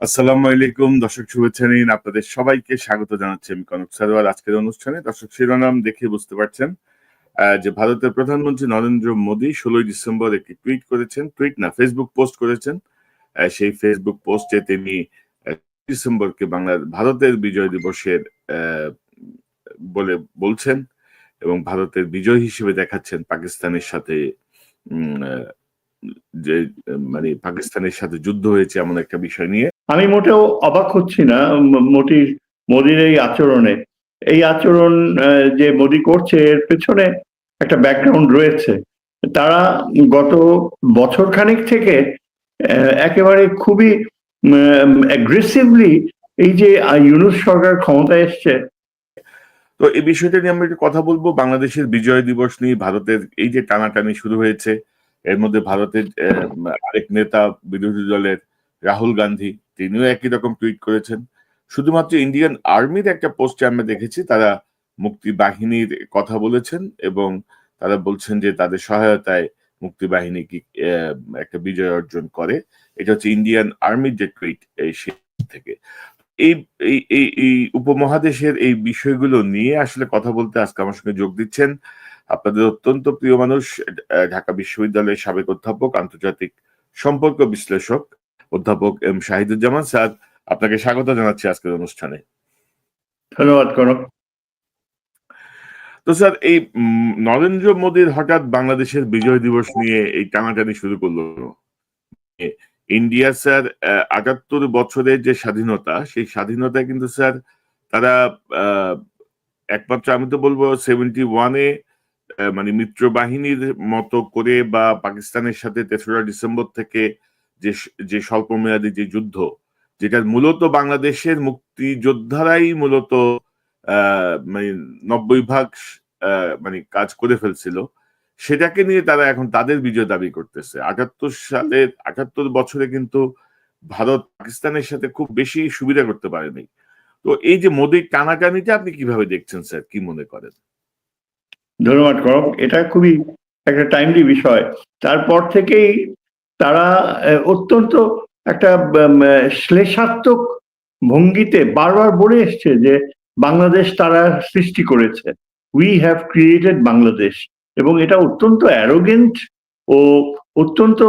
আসসালামু আলাইকুম দর্শক, শুভেচ্ছা নিন। আপনাদের সবাইকে স্বাগত জানাচ্ছি আমি কনক সারোয়ার আজকের অনুষ্ঠানে। দর্শক, শিরোনাম দেখে বুঝতে পারছেন যে ভারতের প্রধানমন্ত্রী নরেন্দ্র মোদী ১৬ই ডিসেম্বর একটি টুইট করেছেন, টুইট না ফেসবুক পোস্ট করেছেন। সেই ফেসবুক পোস্টে তিনি ডিসেম্বরকে ভারতের বিজয় দিবসের আহ, বলে বলছেন এবং ভারতের বিজয় হিসেবে দেখাচ্ছেন পাকিস্তানের সাথে উম, আহ, যে মানে পাকিস্তানের সাথে যুদ্ধ হয়েছে এমন একটা বিষয় নিয়ে। আমি মোটেও অবাক হচ্ছি না মোদির এই আচরণে। এই আচরণ যে মোদি করছে এর পেছনে একটা ব্যাকগ্রাউন্ড রয়েছে। তারা গত বছর খানেক থেকে একেবারে খুবই অ্যাগ্রেসিভলি এই যে ইউনূস সরকার ক্ষমতায় এসছে। তো এই বিষয়টা নিয়ে আমরা একটু কথা বলবো। বাংলাদেশের বিজয় দিবস নিয়ে ভারতের এই যে টানাটানি শুরু হয়েছে, এর মধ্যে ভারতের আরেক নেতা বিরোধী দলের রাহুল গান্ধী, তিনিও একই রকম টুইট করেছেন। শুধুমাত্র ইন্ডিয়ান আর্মির একটা পোস্টে আমরা দেখেছি তারা মুক্তি বাহিনীর কথা বলেছেন এবং তারা বলছেন যে তাদের সহায়তায় মুক্তি বাহিনী কি একটা বিজয় অর্জন করে। এটা হচ্ছে ইন্ডিয়ান আর্মির যে টুইট এই থেকে। এই এই এই এই উপমহাদেশের এই বিষয়গুলো নিয়ে আসলে কথা বলতে আজকে আমার সঙ্গে যোগ দিচ্ছেন আপনাদের অত্যন্ত প্রিয় মানুষ, ঢাকা বিশ্ববিদ্যালয়ের সাবেক অধ্যাপক, আন্তর্জাতিক সম্পর্ক বিশ্লেষক অধ্যাপক এম শাহিদুজ্জামান স্যার। আপনাকে স্বাগত জানাচ্ছি আজকের অনুষ্ঠানে। ধন্যবাদ কনক। তো স্যার, এই নরেন্দ্র মোদীর হঠাৎ বাংলাদেশের বিজয় দিবস নিয়ে এই টানাটানি শুরু করলো। ইন্ডিয়া স্যার ৭৮ বছরের যে স্বাধীনতা, সেই স্বাধীনতা কিন্তু স্যার তারা আহ, একমাত্র আমি তো বলবো 71-এ মানে মিত্র বাহিনীর মতো করে বা পাকিস্তানের সাথে ৩রা ডিসেম্বর থেকে যে যে স্বল্পমেয়াদী যে যুদ্ধ, যেটা মূলত বাংলাদেশের মুক্তিযোদ্ধারাই মূলত মানে ৯০ ভাগ মানে কাজ করে ফেলছিল, সেটাকে নিয়ে তারা এখন তাদের বিজয় দাবি করতেছে। ৭৮ বছরে কিন্তু ভারত পাকিস্তানের সাথে খুব বেশি সুবিধা করতে পারেনি। তো এই যে মোদীর টানাটানিটা আপনি কিভাবে দেখছেন স্যার, কি মনে করেন? ধন্যবাদ কনক, এটা খুবই একটা টাইমলি বিষয়। তারপর থেকেই তারা অত্যন্ত একটা শ্লেষাত্মক ভঙ্গিতে বারবার বলে এসছে যে বাংলাদেশ তারা সৃষ্টি করেছে, উই হ্যাভ ক্রিয়েটেড বাংলাদেশ। এবং এটা অত্যন্ত অ্যারোগেন্ট ও অত্যন্ত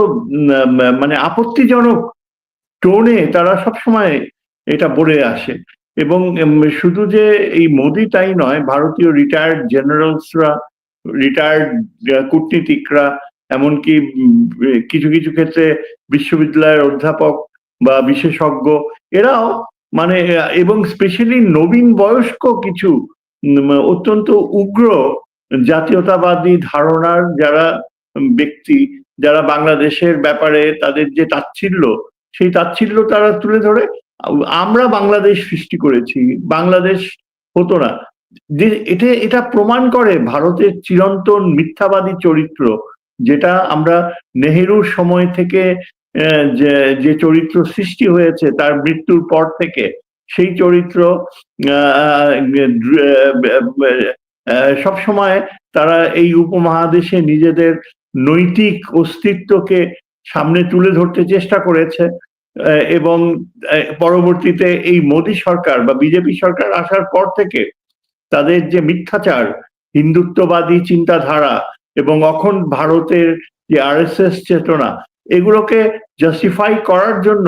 মানে আপত্তিজনক টোনে তারা সবসময় এটা বলে আসে। এবং শুধু যে এই মোদি তাই নয়, ভারতীয় রিটায়ার্ড জেনারেলসরা, রিটায়ার্ড কূটনীতিকরা, এমনকি কিছু কিছু ক্ষেত্রে বিশ্ববিদ্যালয়ের অধ্যাপক বা বিশেষজ্ঞ, এরাও মানে এবং স্পেশালি নবীন বয়স্ক কিছু অত্যন্ত উগ্র জাতীয়তাবাদী ধারণার যারা ব্যক্তি, যারা বাংলাদেশের ব্যাপারে তাদের যে তাচ্ছিল্য, সেই তাচ্ছিল্য তারা তুলে ধরে আমরা বাংলাদেশ সৃষ্টি করেছি, বাংলাদেশ হতো না। যে এটা প্রমাণ করে ভারতের চিরন্তন মিথ্যাবাদী চরিত্র, যেটা আমরা নেহেরুর সময় থেকে যে চরিত্র সৃষ্টি হয়েছে তার মৃত্যুর পর থেকে, সেই চরিত্র সবসময় তারা এই উপমহাদেশে নিজেদের নৈতিক অস্তিত্বকে সামনে তুলে ধরতে চেষ্টা করেছে। এবং পরবর্তীতে এই মোদী সরকার বা বিজেপি সরকার আসার পর থেকে তাদের যে মিথ্যাচার, হিন্দুত্ববাদী চিন্তাধারা এবং অখণ্ড ভারতের যে আরএসএস চেতনা, এগুলোকে জাস্টিফাই করার জন্য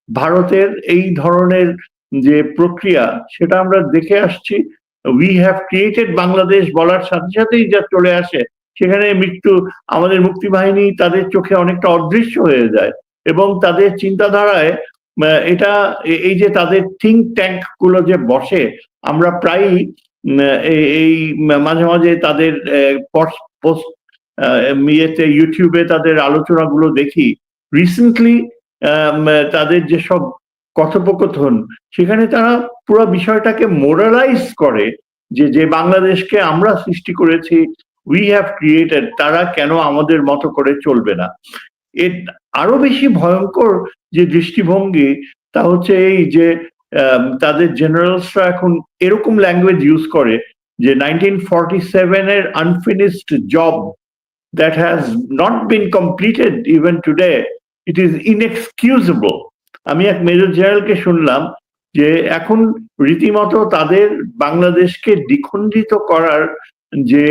ভারতের এই ধরনের যে প্রক্রিয়া, সেটা আমরা দেখে আসছি। উই হ্যাভ ক্রিয়েটেড বাংলাদেশ বলার সাথে সাথেই যা চলে আসে, সেখানে আমাদের মুক্তি বাহিনী তাদের চোখে অনেকটা অদৃশ্য হয়ে যায়। এবং তাদের চিন্তাধারায় এটা এই যে তাদের থিঙ্ক ট্যাঙ্ক গুলো যে বসে, আমরা প্রায়ই এই মাঝে মাঝে তাদের পোস্ট ইয়েতে ইউটিউবে তাদের আলোচনাগুলো দেখি। রিসেন্টলি তাদের যেসব কথোপকথন, সেখানে তারা পুরো বিষয়টাকে মোরালাইজ করে যে যে বাংলাদেশকে আমরা সৃষ্টি করেছি, উই হ্যাভ ক্রিয়েটেড, তারা কেন আমাদের মতো করে চলবে না। এর আরো বেশি ভয়ঙ্কর যে দৃষ্টিভঙ্গি, তা হচ্ছে এই যে তাদের জেনারেলসরা এখন এরকম ল্যাঙ্গুয়েজ ইউজ করে যে 1947 এর unfinished job that has not been completed even today, it is inexcusable. আমি এক মেজর জেনারেলকে শুনলাম যে এখন রীতিমতো তাদের বাংলাদেশকে দ্বিখণ্ডিত করার যে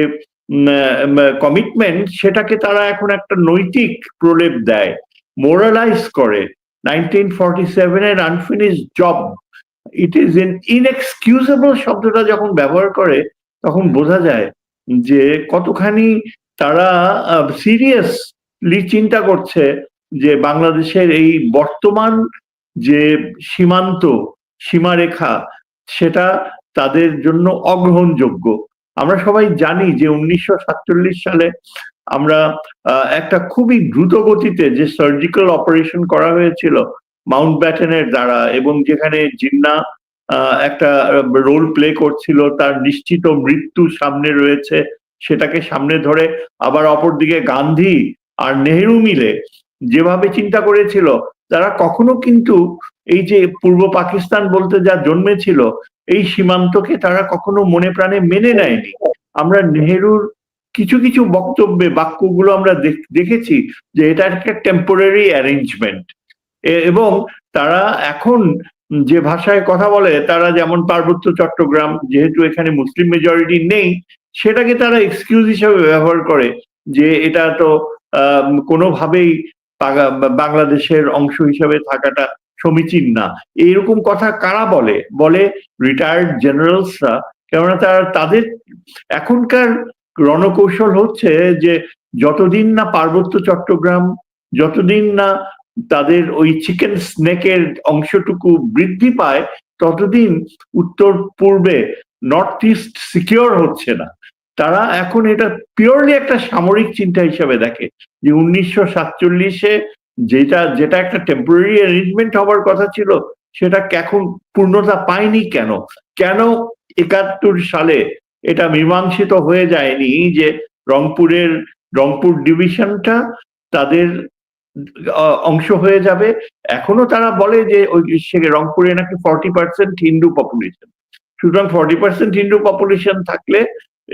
কমিটমেন্ট, সেটাকে তারা এখন একটা নৈতিক প্রলেপ দেয়, মোরালাইজ করে। 1947 এর আনফিনিশড জব, ইট ইজ ইনএক্সকিউজেবল শব্দটা যখন ব্যবহার করে, তখন বোঝা যায় যে কতখানি তারা সিরিয়াসলি চিন্তা করছে যে বাংলাদেশের এই বর্তমান যে সীমান্ত, সীমারেখা, সেটা তাদের জন্য অগ্রহণযোগ্য। আমরা সবাই জানি যে 1947 সালে আমরা একটা খুবই দ্রুত গতিতে যে সার্জিক্যাল অপারেশন করা হয়েছিল মাউন্ট ব্যাটেনের দ্বারা, এবং যেখানে জিন্না একটা রোল প্লে করছিল, তার নিশ্চিত মৃত্যু সামনে রয়েছে, সেটাকে সামনে ধরে আবার অপরদিকে গান্ধী আর নেহেরু মিলে যেভাবে চিন্তা করেছিল, তারা কখনো কিন্তু এই যে পূর্ব পাকিস্তান বলতে যা জন্মেছিল, এই সীমান্তকে তারা কখনো মনে প্রাণে মেনে নেয়নি। আমরা নেহেরুর কিছু কিছু বক্তব্যে বাক্যগুলো আমরা দেখেছি যে এটা একটা টেম্পোরারি অ্যারেঞ্জমেন্ট, এবং তারা এখন যে ভাষায় কথা বলে, তারা যেমন পার্বত্য চট্টগ্রাম, যেহেতু এখানে মুসলিম মেজরিটি নেই, সেটাকে তারা এক্সকিউজ হিসেবে ব্যবহার করে যে এটা তো কোনোভাবেই বাংলাদেশের অংশ হিসেবে থাকাটা সমীচীন না। এইরকম কথা কারা বলে? বলে রিটায়ার্ড জেনারেলসরা। কেননা তাদের এখনকার রণকৌশল হচ্ছে যে যতদিন না পার্বত্য চট্টগ্রাম, যতদিন না তাদের ওই চিকেন স্নেকের অংশটুকু বৃদ্ধি পায়, ততদিন উত্তর পূর্বে নর্থ ইস্ট সিকিউর হচ্ছে না। তারা এখন এটা পিওরলি একটা সামরিক চিন্তা হিসেবে দেখে যে 1947-এ যেটা একটা টেম্পোরারি অ্যারেঞ্জমেন্ট হবার কথা ছিল, সেটা এখন পূর্ণতা পায়নি। কেন 71 সালে এটা মীমাংসিত হয়ে যায়নি যে রংপুর ডিভিশনটা তাদের অংশ হয়ে যাবে? এখনো তারা বলে যে ওই রংপুরে নাকি 40% হিন্দু পপুলেশন, সুতরাং 40% হিন্দু পপুলেশন থাকলে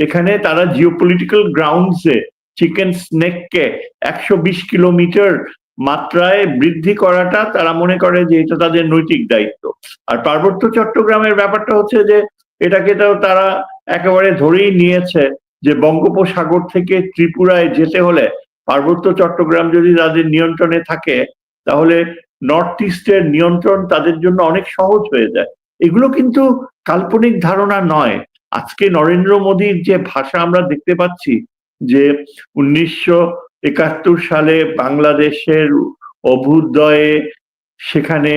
এখানে তারা জিওপলিটিক্যাল গ্রাউন্ডসে চিকেন স্নেককে 120 কিলোমিটার মাত্রায় বৃদ্ধি করাটা তারা মনে করে যে এটা তাদের নৈতিক দায়িত্ব। আর পার্বত্য চট্টগ্রামের ব্যাপারটা হচ্ছে যে এটাকে তো তারা একেবারে ধরেই নিয়েছে যে বঙ্গোপসাগর থেকে ত্রিপুরায় যেতে হলে পার্বত্য চট্টগ্রাম যদি তাদের নিয়ন্ত্রণে থাকে, তাহলে নর্থ ইস্টের নিয়ন্ত্রণ তাদের জন্য অনেক সহজ হয়ে যায়। এগুলো কিন্তু কাল্পনিক ধারণা নয়। আজকে নরেন্দ্র মোদীর যে ভাষা আমরা দেখতে পাচ্ছি যে 1971 সালে বাংলাদেশের অভ্যুদয়ে, সেখানে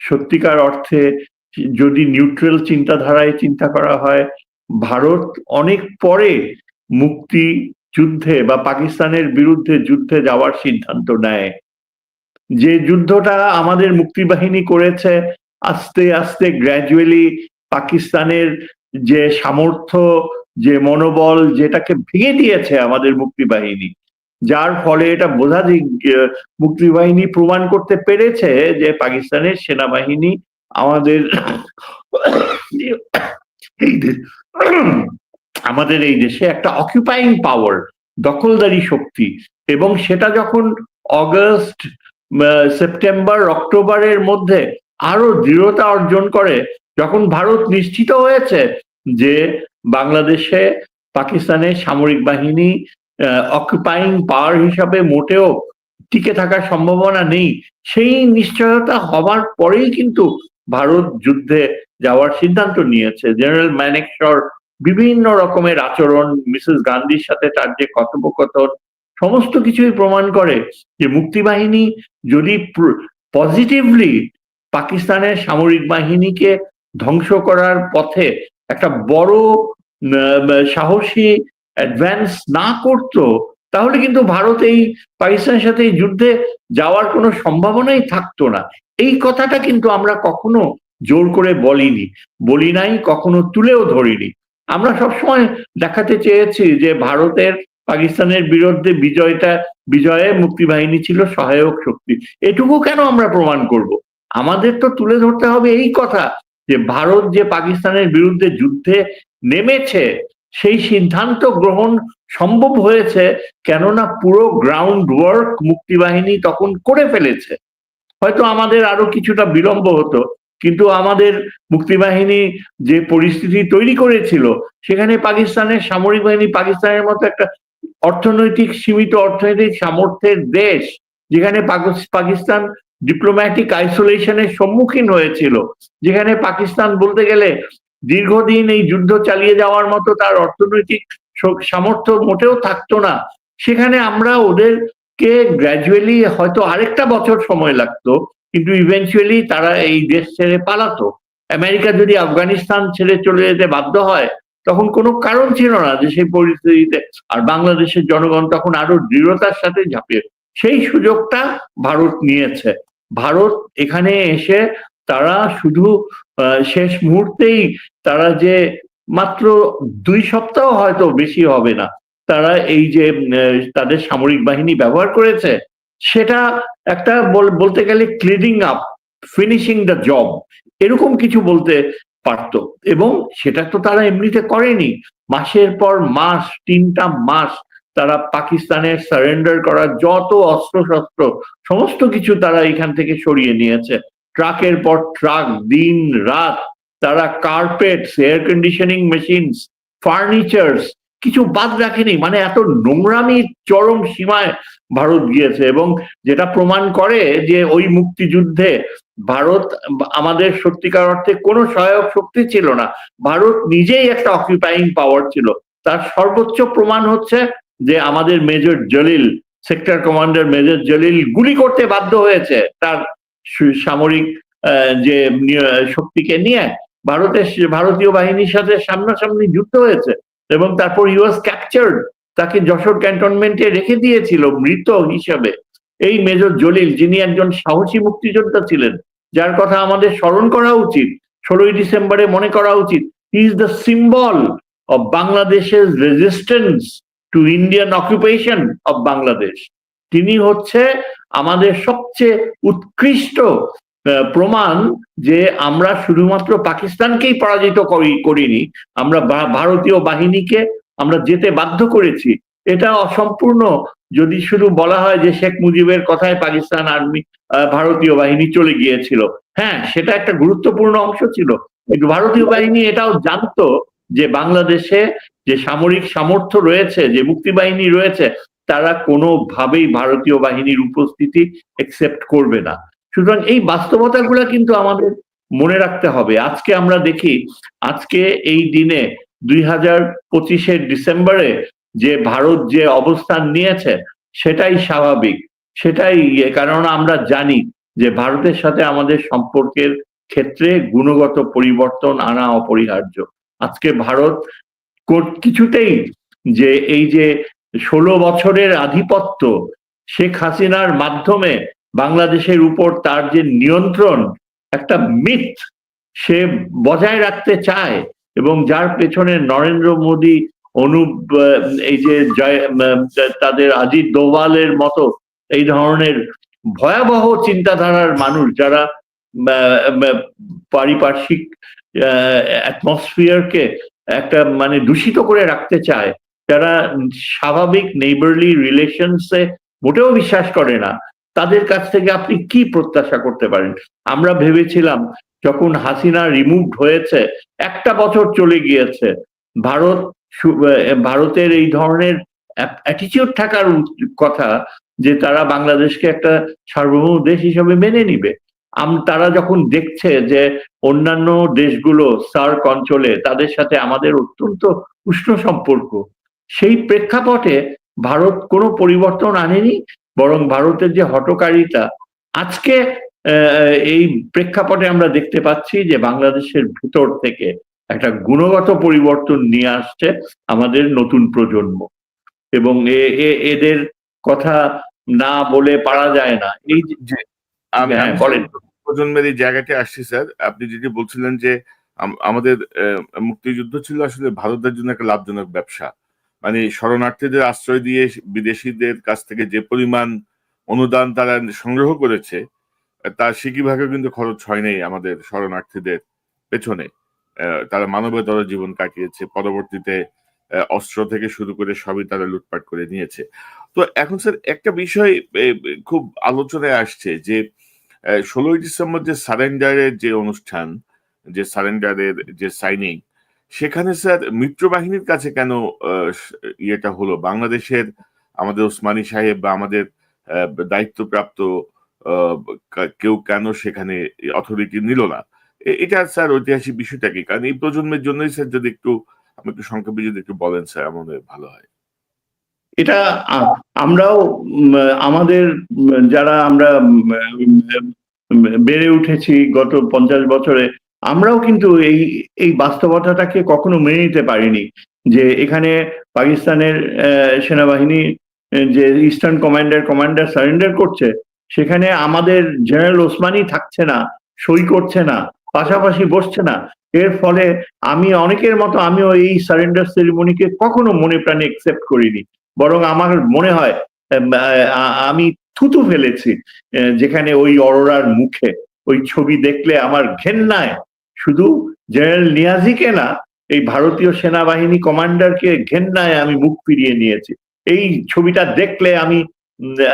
সত্যিকার অর্থে যদি নিউট্রাল চিন্তাধারায় চিন্তা করা হয়, ভারত অনেক পরে মুক্তি যুদ্ধে বা পাকিস্তানের বিরুদ্ধে যুদ্ধে যাওয়ার সিদ্ধান্ত নেয়। যে যুদ্ধটা আমাদের মুক্তিবাহিনী করেছে, আস্তে আস্তে গ্র্যাজুয়ালি পাকিস্তানের যে সামর্থ্য, যে মনোবল, যেটাকে ভেঙে দিয়েছে আমাদের মুক্তিবাহিনী, যার ফলে এটা বোঝা যায় মুক্তিবাহিনী প্রমাণ করতে পেরেছে যে পাকিস্তানের সেনাবাহিনী আমাদের এই দেশে একটা অকুপাইং পাওয়ার, দখলদারি শক্তি। এবং সেটা যখন অগস্ট, সেপ্টেম্বর, অক্টোবরের মধ্যে আরো দৃঢ়তা অর্জন করে, যখন ভারত নিশ্চিত হয়েছে যে বাংলাদেশে পাকিস্তানের সামরিক বাহিনী অকুপাইং পাওয়ার হিসাবে মোটেও টিকে থাকার সম্ভাবনা নেই, সেই নিশ্চয়তা হবার পরেই কিন্তু ভারত যুদ্ধে যাওয়ার সিদ্ধান্ত নিয়েছে। জেনারেল ম্যানেকশর বিভিন্ন রকমের আচরণ, মিসেস গান্ধীর সাথে তার যে কথোপকথন, সমস্ত কিছুই প্রমাণ করে যে মুক্তিবাহিনী যদি পজিটিভলি পাকিস্তানের সামরিক বাহিনীকে ধ্বংস করার পথে একটা বড় সাহসী অ্যাডভান্স না করত, তাহলে কিন্তু ভারত এই পাকিস্তানের সাথে এই যুদ্ধে যাওয়ার কোনো সম্ভাবনাই থাকতো না। এই কথাটা কিন্তু আমরা কখনো জোর করে বলি নাই, কখনো তুলেও ধরিনি। আমরা সবসময় দেখাতে চেয়েছি যে ভারতের পাকিস্তানের বিরুদ্ধে বিজয়ে মুক্তিবাহিনী ছিল সহায়ক শক্তি। এটুকু কেন আমরা প্রমাণ করব? আমাদের তো তুলে ধরতে হবে এই কথা যে ভারত যে পাকিস্তানের বিরুদ্ধে যুদ্ধে নেমেছে, সেই সিদ্ধান্ত গ্রহণ সম্ভব হয়েছে কেননা পুরো গ্রাউন্ড ওয়ার্ক মুক্তিবাহিনী তখন করে ফেলেছে। হয়তো আমাদের আরো কিছুটা বিলম্ব হতো, কিন্তু আমাদের মুক্তিবাহিনী যে পরিস্থিতি তৈরি করেছিল, সেখানে পাকিস্তানের সামরিক বাহিনী পাকিস্তানের মতো একটা সীমিত অর্থনৈতিক সামর্থ্যের দেশ, যেখানে পাকিস্তান ডিপ্লোম্যাটিক আইসোলেশনের সম্মুখীন হয়েছিল, যেখানে পাকিস্তান বলতে গেলে দীর্ঘদিন এই যুদ্ধ চালিয়ে যাওয়ার মতো তার অর্থনৈতিক সামর্থ্য মোটেও থাকতো না, সেখানে আমরা ওদেরকে গ্র্যাজুয়ালি, হয়তো আরেকটা বছর সময় লাগতো, কিন্তু ইভেনচুয়ালি তারা এই দেশ ছেড়ে পালাতো। আমেরিকা যদি আফগানিস্তান ছেড়ে চলে যেতে বাধ্য হয়, তখন কোনো কারণ ছিল না যে সেই পরিস্থিতিতে, আর বাংলাদেশের জনগণ তখন আরো দৃঢ়তার সাথে ঝাঁপিয়ে, সেই সুযোগটা ভারত নিয়েছে। ভারত এখানে এসে তারা শুধু শেষ মুহূর্তেই, তারা যে মাত্র 2 সপ্তাহ, হয়তো বেশি হবে না, তারা এই যে তাদের সামরিক বাহিনী ব্যবহার করেছে, সেটা একটা বলতে গেলে cleaning up, finishing the job, এরকম কিছু বলতে পারতো। এবং সেটা তো তারা এমনিতে করেনি, মাসের পর মাস, 3টা মাস তারা পাকিস্তানের সারেন্ডার করা যত অস্ত্র শস্ত্র সমস্ত কিছু তারা এখান থেকে সরিয়ে নিয়েছে। ট্রাকের পর ট্রাক, দিন রাত তারা কার্পেটস, এয়ার কন্ডিশনিং মেশিনস, ফার্নিচার্স কিছু বাদ রাখেনি। মানে এত নোংরামি চরম সীমায় ভারত গিয়েছে, এবং যেটা প্রমাণ করে যে ওই মুক্তিযুদ্ধে ভারত আমাদের সত্যিকার অর্থে কোনো সহায়ক শক্তি ছিল না, ভারত নিজেই একটা অকুপাইং পাওয়ার ছিল। তার সর্বোচ্চ প্রমাণ হচ্ছে যে আমাদের major Jalil, sector commander major Jalil গুলি করতে বাধ্য হয়েছে তার সামরিক যে শক্তিকে নিয়ে। ভারতীয় বাহিনীর সাথে সামনাসামনি যুদ্ধ হয়েছে, এবং তারপর হি ওয়াজ ক্যাপচার্ড, তাকে যশোর ক্যান্টনমেন্টে রেখে দিয়েছিল মৃত হিসাবে। এই মেজর জলিল, যিনি একজন সাহসী মুক্তিযোদ্ধা ছিলেন, যার কথা আমাদের স্মরণ করা উচিত, 16ই ডিসেম্বরে মনে করা উচিত। He is the symbol of বাংলাদেশের resistance to Indian occupation of Bangladesh. তিনি হচ্ছে আমাদের সবচেয়ে উৎকৃষ্ট প্রমাণ যে আমরা শুধুমাত্র পাকিস্তানকেই পরাজিত করিনি, আমরা ভারতীয় বাহিনীকে আমরা যেতে বাধ্য করেছি। এটা অসম্পূর্ণ যদি শুধু বলা হয় যে শেখ মুজিবের কথায় পাকিস্তান আর্মি, ভারতীয় বাহিনী চলে গিয়েছিল। হ্যাঁ, সেটা একটা গুরুত্বপূর্ণ অংশ ছিল, কিন্তু ভারতীয় বাহিনী এটাও জানতো যে বাংলাদেশে যে সামরিক সামর্থ্য রয়েছে, যে মুক্তিবাহিনী রয়েছে, তারা কোনোভাবেই ভারতীয় বাহিনীর উপস্থিতি একসেপ্ট করবে না। সুতরাং এই বাস্তবতাগুলো কিন্তু আমাদের মনে রাখতে হবে। আজকে আমরা দেখি, আজকে এই দিনে 2025-এর ডিসেম্বরে যে ভারত যে অবস্থান নিয়েছে, সেটাই স্বাভাবিক, সেটাই কারণ আমরা জানি যে ভারতের সাথে আমাদের সম্পর্কের ক্ষেত্রে গুণগত পরিবর্তন আনা অপরিহার্য। আজকে ভারত কিছুতেই যে এই যে 16 বছরের আধিপত্য শেখ হাসিনার মাধ্যমে বাংলাদেশের উপর তার যে নিয়ন্ত্রণ, একটা মিথ সে বজায় রাখতে চায়, এবং যার পেছনে নরেন্দ্র মোদী, এই যে তাদের অজিত দোভালের মতো এই ধরনের ভয়াবহ চিন্তাধারার মানুষ, যারা পারিপার্শ্বিক অ্যাটমসফিয়ারকে একটা মানে দূষিত করে রাখতে চায়, যারা স্বাভাবিক নেইবারলি রিলেশনসে মোটেও বিশ্বাস করে না, তাদের কাছ থেকে আপনি কি প্রত্যাশা করতে পারেন? আমরা ভেবেছিলাম যখন হাসিনা রিমুভড হয়েছে, 1টা বছর চলে গিয়েছে, ভারতের এই ধরনের অ্যাটিটিউড থাকার কথা যে তারা বাংলাদেশকে একটা সার্বভৌম দেশ হিসেবে মেনে নিবে। তারা যখন দেখছে যে অন্যান্য দেশগুলো সার্ক অঞ্চলে, তাদের সাথে আমাদের অত্যন্ত উষ্ণ সম্পর্ক, সেই প্রেক্ষাপটে ভারত কোনো পরিবর্তন আনেনি, বরং ভারতের যে হঠকারিতা, আজকে এই প্রেক্ষাপটে আমরা দেখতে পাচ্ছি যে বাংলাদেশের ভিতর থেকে একটা গুণগত পরিবর্তন নিয়ে আসছে আমাদের নতুন প্রজন্ম, এবং এদের কথা না বলে পারা যায় না। এই যে বলেন, প্রজন্মের এই জায়গাটি আসছি স্যার, আপনি যেটি বলছিলেন যে আমাদের মুক্তিযুদ্ধ ছিল আসলে ভারতের জন্য একটা লাভজনক ব্যবসা। মানে শরণার্থীদের আশ্রয় দিয়ে বিদেশিদের কাছ থেকে যে পরিমাণ অনুদান তারা সংগ্রহ করেছে, তার সিকিভাগে কিন্তু খরচ হয় নাই আমাদের শরণার্থীদের পেছনে। তারা মানবতর জীবন কাটিয়েছে, পরবর্তীতে অস্ত্র থেকে শুরু করে সবই তারা লুটপাট করে নিয়েছে। তো এখন স্যার একটা বিষয় খুব আলোচনায় আসছে যে 16ই ডিসেম্বর যে সারেন্ডারের যে অনুষ্ঠান, যে সারেন্ডারের যে সাইনিং, সেখানে স্যার মিত্রবাহিনীর কাছে কেন ইয়েটা হলো? বাংলাদেশের আমাদের ওসমানী সাহেব বা আমাদের দায়িত্বপ্রাপ্ত কেউ কেন সেখানে অথরিটি নিল না? এটা স্যার ঐতিহাসিক বিষয়টা কি? কারণ এই প্রজন্মের জন্যই স্যার যদি একটু আপনি একটু সংক্ষেপে যদি একটু বলেন স্যার, আমাদের ভালো হয়। এটা আমরাও আমাদের যারা আমরা বেড়ে উঠেছি গত 50 বছরে, আমরাও কিন্তু এই বাস্তবতাটাকে কখনো মেনে নিতে পারিনি যে এখানে পাকিস্তানের সেনাবাহিনী যে ইস্টার্ন কমান্ডার সারেন্ডার করছে, সেখানে আমাদের জেনারেল ওসমানী থাকছে না, সই করছে না, পাশাপাশি বসছে না। এর ফলে আমি অনেকের মতো আমিও এই সারেন্ডার সেরিমনিকে কখনো মনে প্রাণে একসেপ্ট করিনি। বরং আমার মনে হয় আমি থুতু ফেলেছি যেখানে ওই অরোরার মুখে ওই ছবি দেখলে আমার ঘেন্নায় শুধু জেনারেল নিয়াজিকে না, এই ভারতীয় সেনাবাহিনী কমান্ডারকে ঘেন্নায় আমি মুখ ফিরিয়ে নিয়েছি। এই ছবিটা দেখলে আমি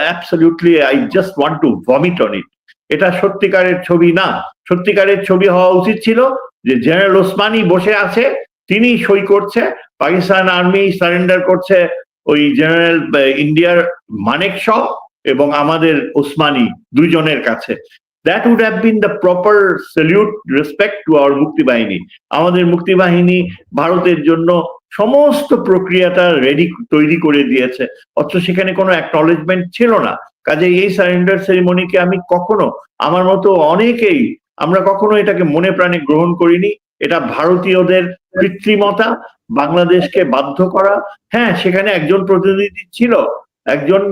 absolutely I just want to vomit on it. এটা সত্যিকারের ছবি না। সত্যিকারের ছবি হওয়া উচিত ছিল যে জেনারেল ওসমানী বসে আছে, তিনি সই করছে, পাকিস্তান আর্মি সারেন্ডার করছে ওই জেনারেল ইন্ডিয়ার মানেক শ এবং আমাদের ওসমানী দুইজনের কাছে। That would have been the proper salute respect to our Muktibahini. আমাদের মুক্তিবাহিনী ভারতের জন্য সমস্ত প্রক্রিয়াটা তৈরি করে দিয়েছে, অথচ সেখানে কোনো অ্যাকনলেজমেন্ট ছিল না। কাজে এই সারেন্ডার সেরিমনিকে আমি কখনো, আমার মতো অনেকেই, আমরা কখনো এটাকে মনে প্রাণে গ্রহণ করিনি। এটা ভারতীয়দের কৃত্রিমতা, বাংলাদেশকে বাধ্য করা। হ্যাঁ, সেখানে একজন প্রতিনিধি ছিল, একজন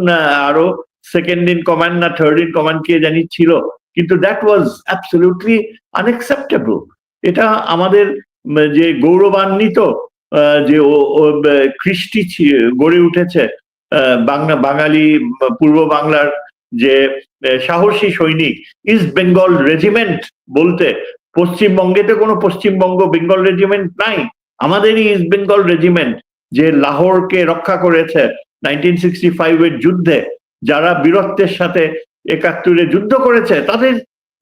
আরো সেকেন্ড ইন কমান্ড না থার্ড ইন কমান্ড কে জানি ছিল, কিন্তু দ্যাট ওয়াজ অ্যাবসলিউটলি আনএক্সেপ্টেবল। এটা আমাদের যে গৌরবান্বিত যে কৃষ্টি গড়ে উঠেছে বাঙালি পূর্ব বাংলার যে সাহসী সৈনিক, ইস্ট বেঙ্গল রেজিমেন্ট বলতে পশ্চিমবঙ্গেতে কোনো পশ্চিমবঙ্গ বেঙ্গল রেজিমেন্ট নাই, আমাদেরই ইস্ট বেঙ্গল রেজিমেন্ট যে লাহোরকে রক্ষা করেছে 1965 এর যুদ্ধে, যারা বীরত্বের সাথে 71-এ যুদ্ধ করেছে, তাদের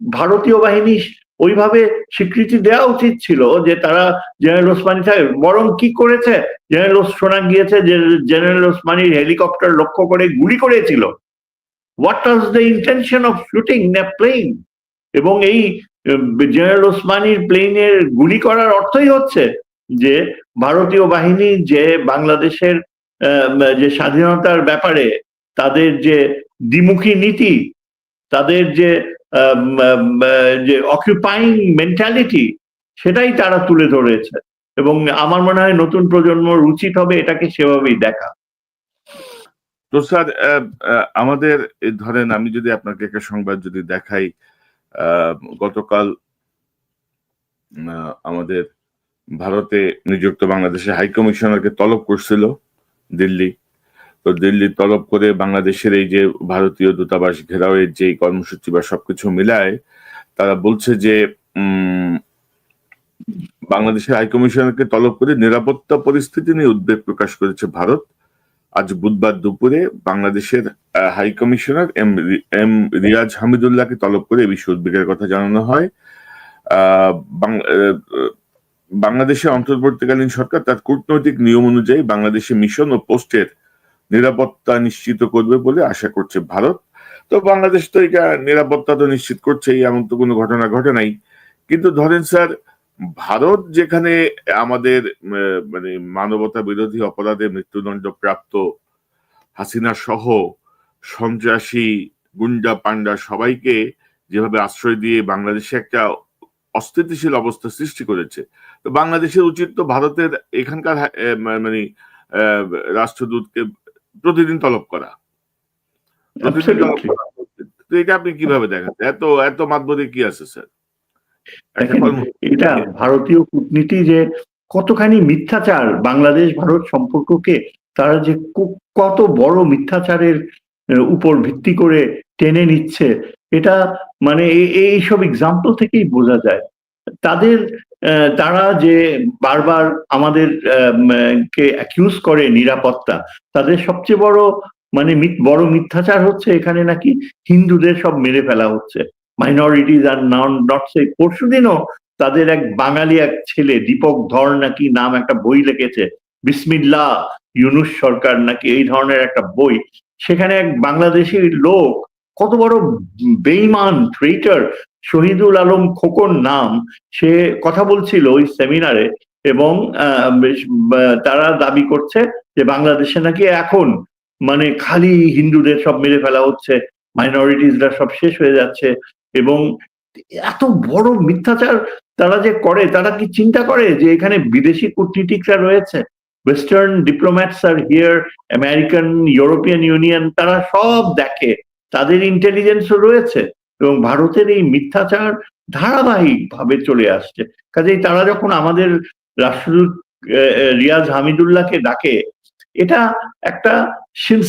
ভারতীয় বাহিনী ওইভাবে স্বীকৃতি দেওয়া উচিত ছিল যে তারা জেনারেল ওসমানী সাহেব। বরং কি করেছে, শোনা গিয়েছে যে জেনারেল ওসমানীর হেলিকপ্টার লক্ষ্য করে গুলি করেছিল। What was the intention of shooting a plane? এবং এই জেনারেল ওসমানীর প্লেনের গুলি করার অর্থই হচ্ছে যে ভারতীয় বাহিনী যে বাংলাদেশের যে স্বাধীনতার ব্যাপারে তাদের যে দ্বিমুখী নীতি, তাদের যে অকুপাইং মেন্টালিটি, সেটাই তারা তুলে ধরেছে। এবং আমার মনে হয় নতুন প্রজন্মর উচিত হবে এটাকে সেভাবেই দেখা। তো স্যার, আমাদের ধরেন আমি যদি আপনাকে একটা সংবাদ যদি দেখাই, গতকাল আমাদের ভারতে নিযুক্ত বাংলাদেশের হাই কমিশনারকে তলব করছিল দিল্লি। তো দিল্লি তলব করে বাংলাদেশের এই যে ভারতীয় দূতাবাস ঘেরাওয়ের যে কর্মসূচি বা সবকিছু মিলায় তারা বলছে যে বাংলাদেশের হাই কমিশনারকে তলব করে নিরাপত্তা পরিস্থিতি নিয়ে উদ্বেগ প্রকাশ করেছে ভারত। আজ বুধবার দুপুরে বাংলাদেশের হাই কমিশনার এম রিয়াজ হামিদুল্লাহকে তলব করে এই বিষয়ে উদ্বেগের কথা জানানো হয়। বাংলাদেশের অন্তর্বর্তীকালীন সরকার তার কূটনৈতিক নিয়ম অনুযায়ী বাংলাদেশে মিশন ও পোস্টের নিরাপত্তা নিশ্চিত করবে বলে আশা করছে ভারত। তো বাংলাদেশ তো এটা নিরাপত্তা তো নিশ্চিত করছেই, এমন তো কোনো ঘটনা ঘটে নাই। কিন্তু ধরেন স্যার, ভারত যেখানে আমাদের মানে মানবতা বিরোধী অপরাধে মৃত্যুদণ্ড প্রাপ্ত হাসিনা সহ সন্ত্রাসী গুন্ডা পান্ডা সবাইকে যেভাবে আশ্রয় দিয়ে বাংলাদেশে একটা অস্থিতিশীল অবস্থা সৃষ্টি করেছে, তো বাংলাদেশের উচিত তো ভারতের এখানকার মানে রাষ্ট্রদূতকে প্রতিদিন তলব করা। তো এটা আপনি কিভাবে দেখেন? এত মাতবরে কি আছে স্যার? এটা ভারতীয় কূটনীতি যে কতখানি মিথ্যাচার বাংলাদেশ ভারত সম্পর্ককে তারা যে কত বড় মিথ্যাচারের উপর ভিত্তি করে টেনে নিচ্ছে, এটা মানে এইসব এক্সাম্পল থেকেই বোঝা যায়। তারা যে বারবার আমাদের কে অ্যাকিউজ করে নিরাপত্তা, তাদের সবচেয়ে বড় মানে বড় মিথ্যাচার হচ্ছে এখানে নাকি হিন্দুদের সব মেরে ফেলা হচ্ছে। Minorities are not safe. পরশুদিনও তাদের এক বাঙালি এক ছেলে দীপক ধর নাকি নাম একটা বই লিখেছে, বিসমিল্লাহ ইউনুস সরকার নাকি এই ধরনের একটা বই। সেখানে এক বাংলাদেশি লোক, কত বড় বেইমান ট্রেইটার, শহীদুল আলম খোকন নাম, সে কথা বলছিল ওই সেমিনারে, এবং তারা দাবি করছে যে বাংলাদেশে নাকি এখন মানে খালি হিন্দুদের সব মেরে ফেলা হচ্ছে, মাইনরিটিসরা সব শেষ হয়ে যাচ্ছে। এবং এত বড় মিথ্যাচার তারা যে করে, তারা কি চিন্তা করে যে এখানে বিদেশি কূটনীতিকরা রয়েছে, western diplomats R here, American, European union, তারা সব দেখে, তাদের ইন্টেলিজেন্সও রয়েছে, এবং ভারতের এই মিথ্যাচার ধারাবাহিক ভাবে চলে আসছে। কাজেই তারা যখন আমাদের রাষ্ট্রদূত রিয়াজ হামিদুল্লাহকে ডাকে, এটা একটা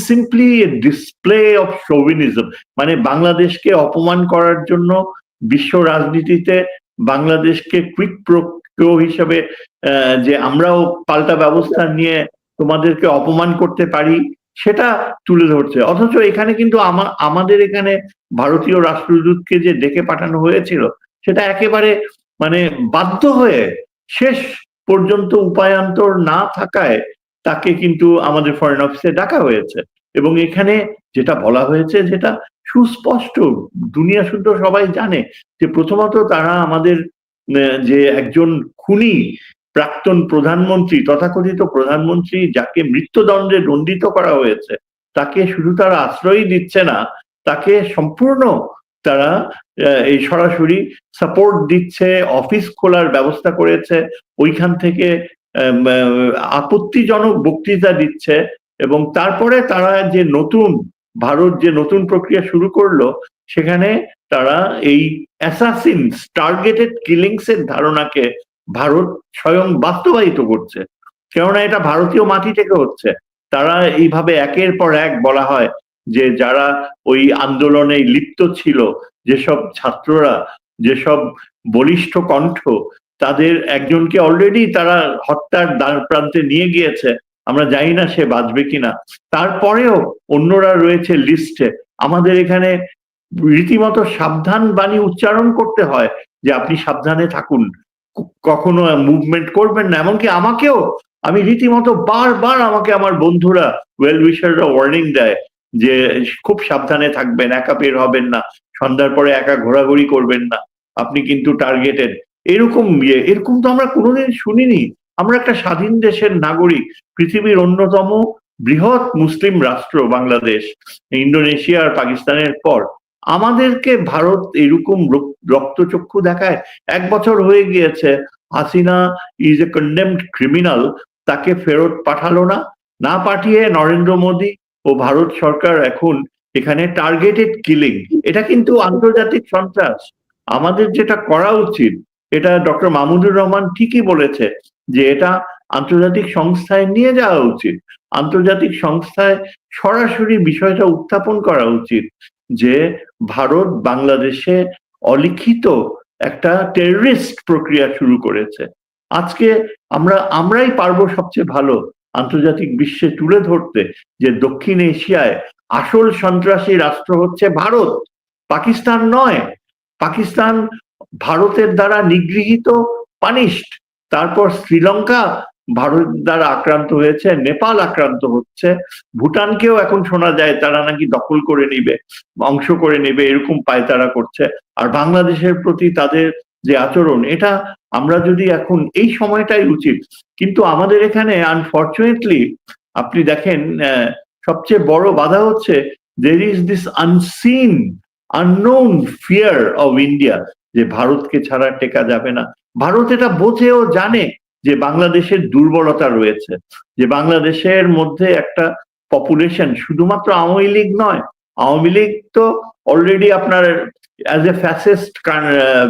সিম্পলি ডিসপ্লে অফ শোভিনিজম, মানে বাংলাদেশকে অপমান করার জন্য বিশ্ব রাজনীতিতে বাংলাদেশকে কুইক প্রো হিসেবে যে আমরাও পাল্টা ব্যবস্থা নিয়ে তোমাদেরকে অপমান করতে পারি, সেটা তুলে ধরছে। অথচ এখানে কিন্তু আমাদের এখানে ভারতীয় রাষ্ট্রদূতকে যে ডেকে পাঠানো হয়েছিল, সেটা একেবারে মানে বাধ্য হয়ে, শেষ পর্যন্ত উপায়ান্তর না থাকায় তাকে কিন্তু আমাদের ফরেন অফিসে ডাকা হয়েছে। এবং এখানে যেটা বলা হয়েছে, যেটা সুস্পষ্ট, দুনিয়া শুদ্ধ সবাই জানে, যে প্রথমত তারা আমাদের যে একজন খুনি প্রাক্তন প্রধানমন্ত্রী, তথাকথিত প্রধানমন্ত্রী যাকে মৃত্যুদণ্ডে দণ্ডিত করা হয়েছে, তাকে শুধু তারা আশ্রয় দিচ্ছে না, তাকে সম্পূর্ণ তারা এই সরাসরি সাপোর্ট দিচ্ছে, অফিস খোলার ব্যবস্থা করেছে, ওইখান থেকে আপত্তিজনক বক্তৃতা দিচ্ছে। এবং তারপরে তারা যে ভারত যে নতুন প্রক্রিয়া শুরু করলো, সেখানে তারা এই অ্যাসাসিনস, টার্গেটেড কিলিংস এর ধারণাকে ভারত স্বয়ং বাস্তবায়িত করছে, কেননা এটা ভারতীয় মাটি থেকে হচ্ছে। তারা এইভাবে একের পর এক বলা হয় যে যারা ওই আন্দোলনে লিপ্ত ছিল, যেসব ছাত্ররা, যেসব বলিষ্ঠ কণ্ঠ, তাদের একজনকে অলরেডি তারা হত্যার দ্বার প্রান্তে নিয়ে গিয়েছে, আমরা জানি না সে বাঁচবে কিনা। তারপরেও অন্যরা রয়েছে লিস্টে। আমাদের এখানে রীতিমতো সাবধান বাণী উচ্চারণ করতে হয় যে আপনি সাবধানে থাকুন, কখনো মুভমেন্ট করবেন না। এমনকি আমাকেও, আমি রীতিমতো বারবার আমাকে আমার বন্ধুরা, ওয়েল উইশাররা ওয়ার্নিং দেয় যে খুব সাবধানে থাকবেন, একা বের হবেন না, সন্ধ্যার পরে একা ঘোরাঘুরি করবেন না, আপনি কিন্তু টার্গেটেড। এরকম তো আমরা কোনোদিন শুনিনি। আমরা একটা স্বাধীন দেশের নাগরিক, পৃথিবীর অন্যতম বৃহৎ মুসলিম রাষ্ট্র বাংলাদেশ, ইন্দোনেশিয়া আর পাকিস্তানের পর। আমাদেরকে ভারত এরকম রক্তচক্ষু দেখায়। 1 বছর হয়ে গিয়েছে, Hasina is a condemned criminal, তাকে ফেরত পাঠালো না, না পাঠিয়ে নরেন্দ্র মোদী ও ভারত সরকার এখন এখানে টার্গেটেড কিলিং। এটা কিন্তু আন্তর্জাতিক সন্ত্রাস। আমাদের যেটা করা উচিত, এটা ডক্টর মাহমুদুর রহমান ঠিকই বলেছে যে এটা আন্তর্জাতিক সংস্থায় নিয়ে যাওয়া উচিত, আন্তর্জাতিক সংস্থায় সরাসরি বিষয়টা উত্থাপন করা উচিত যে ভারত বাংলাদেশে অলিখিত একটা টেররিস্ট প্রক্রিয়া শুরু করেছে। আজকে আমরাই পারবো সবচেয়ে ভালো আন্তর্জাতিক বিশ্বে তুলে ধরতে যে দক্ষিণ এশিয়ায় আসল সন্ত্রাসী রাষ্ট্র হচ্ছে ভারত, পাকিস্তান নয়। পাকিস্তান ভারতের দ্বারা নিগৃহীত, পানিশড। তারপর শ্রীলঙ্কা ভারত দ্বারা আক্রান্ত হয়েছে, নেপাল আক্রান্ত হচ্ছে, ভুটানকেও এখন শোনা যায় তারা নাকি দখল করে নিবে, অংশ করে নেবে, এরকম পায়তারা করছে। আর বাংলাদেশের প্রতি তাদের যে আচরণ, এটা আমরা যদি এখন এই সময়টাই উচিত। কিন্তু আমাদের এখানে আনফর্চুনেটলি আপনি দেখেন, সবচেয়ে বড় বাধা হচ্ছে there is this unknown fear of India, যে ভারতকে ছাড়া টেকা যাবে না। ভারত এটা বোঝেও জানে যে বাংলাদেশের দুর্বলতা রয়েছে, যে বাংলাদেশের মধ্যে একটা পপুলেশন, শুধুমাত্র আওয়ামী লীগ নয়, আওয়ামী লীগ তো অলরেডি আপনার as a fascist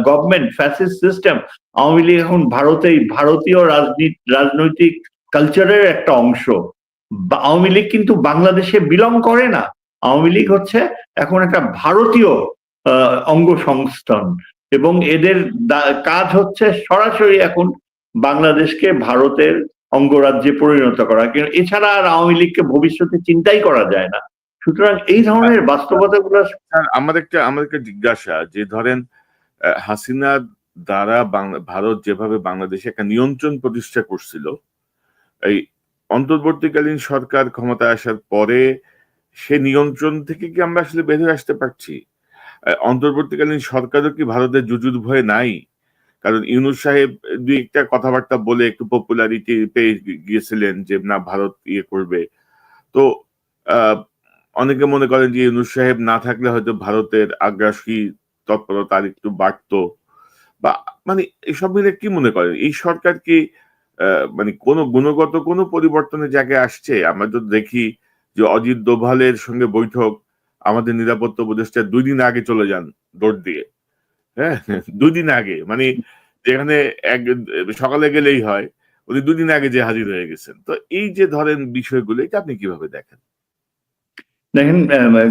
government, fascist system, Awami League এখন ভারতীয় রাজনৈতিক কালচারের একটা অংশ। আওয়ামী লীগ কিন্তু বাংলাদেশে বিলং করে না, আওয়ামী লীগ হচ্ছে এখন একটা ভারতীয় অঙ্গ সংস্থান, এবং এদের কাজ হচ্ছে সরাসরি এখন বাংলাদেশকে ভারতের অঙ্গরাজ্যে পরিণত করা। এছাড়া আর আওয়ামী লীগকে ভবিষ্যতে চিন্তাই করা যায় না। সুতরাং এই ধরনের বাস্তবতাগুলো স্যার, আমার একটা জিজ্ঞাসা, যে ধরেন হাসিনার দ্বারা ভারত যেভাবে বাংলাদেশে একটা নিয়ন্ত্রণ প্রতিষ্ঠা করছিল, এই অন্তর্বর্তীকালীন সরকার ক্ষমতায় আসার পরে সে নিয়ন্ত্রণ থেকে কি আমরা আসলে বের হয়ে আসতে পারছি? অন্তর্বর্তীকালীন সরকারও কি ভারতের জুজুর ভয়ে নাই? কারণ ইউনূস সাহেব দুই একটা কথাবার্তা বলে একটু পপুলারিটি পেয়ে গিয়েছিলেন যে না ভারত ইয়ে করবে। তো আহ, অনেকে মনে করেন যে ইউনূস সাহেব না থাকলে হয়তো ভারতের আগ্রাসী তৎপরতা আর একটু বাড়তো, বা মানে এসব মিলে কি মনে করেন এই সরকার কি মানে কোনো গুণগত কোনো পরিবর্তনের জায়গায় আসছে? আমরা তো দেখি যে অজিত দোভালের সঙ্গে বৈঠক, আমাদের নিরাপত্তা উপদেষ্টা 2 দিন আগে চলে যান দৌড় দিয়ে। হ্যাঁ, 2 দিন আগে, মানে যেখানে এক সকালে গেলেই হয়, উনি 2 দিন আগে যে হাজির হয়ে গেছেন। তো এই যে ধরেন বিষয়গুলো, এটা আপনি কিভাবে দেখেন? দেখেন,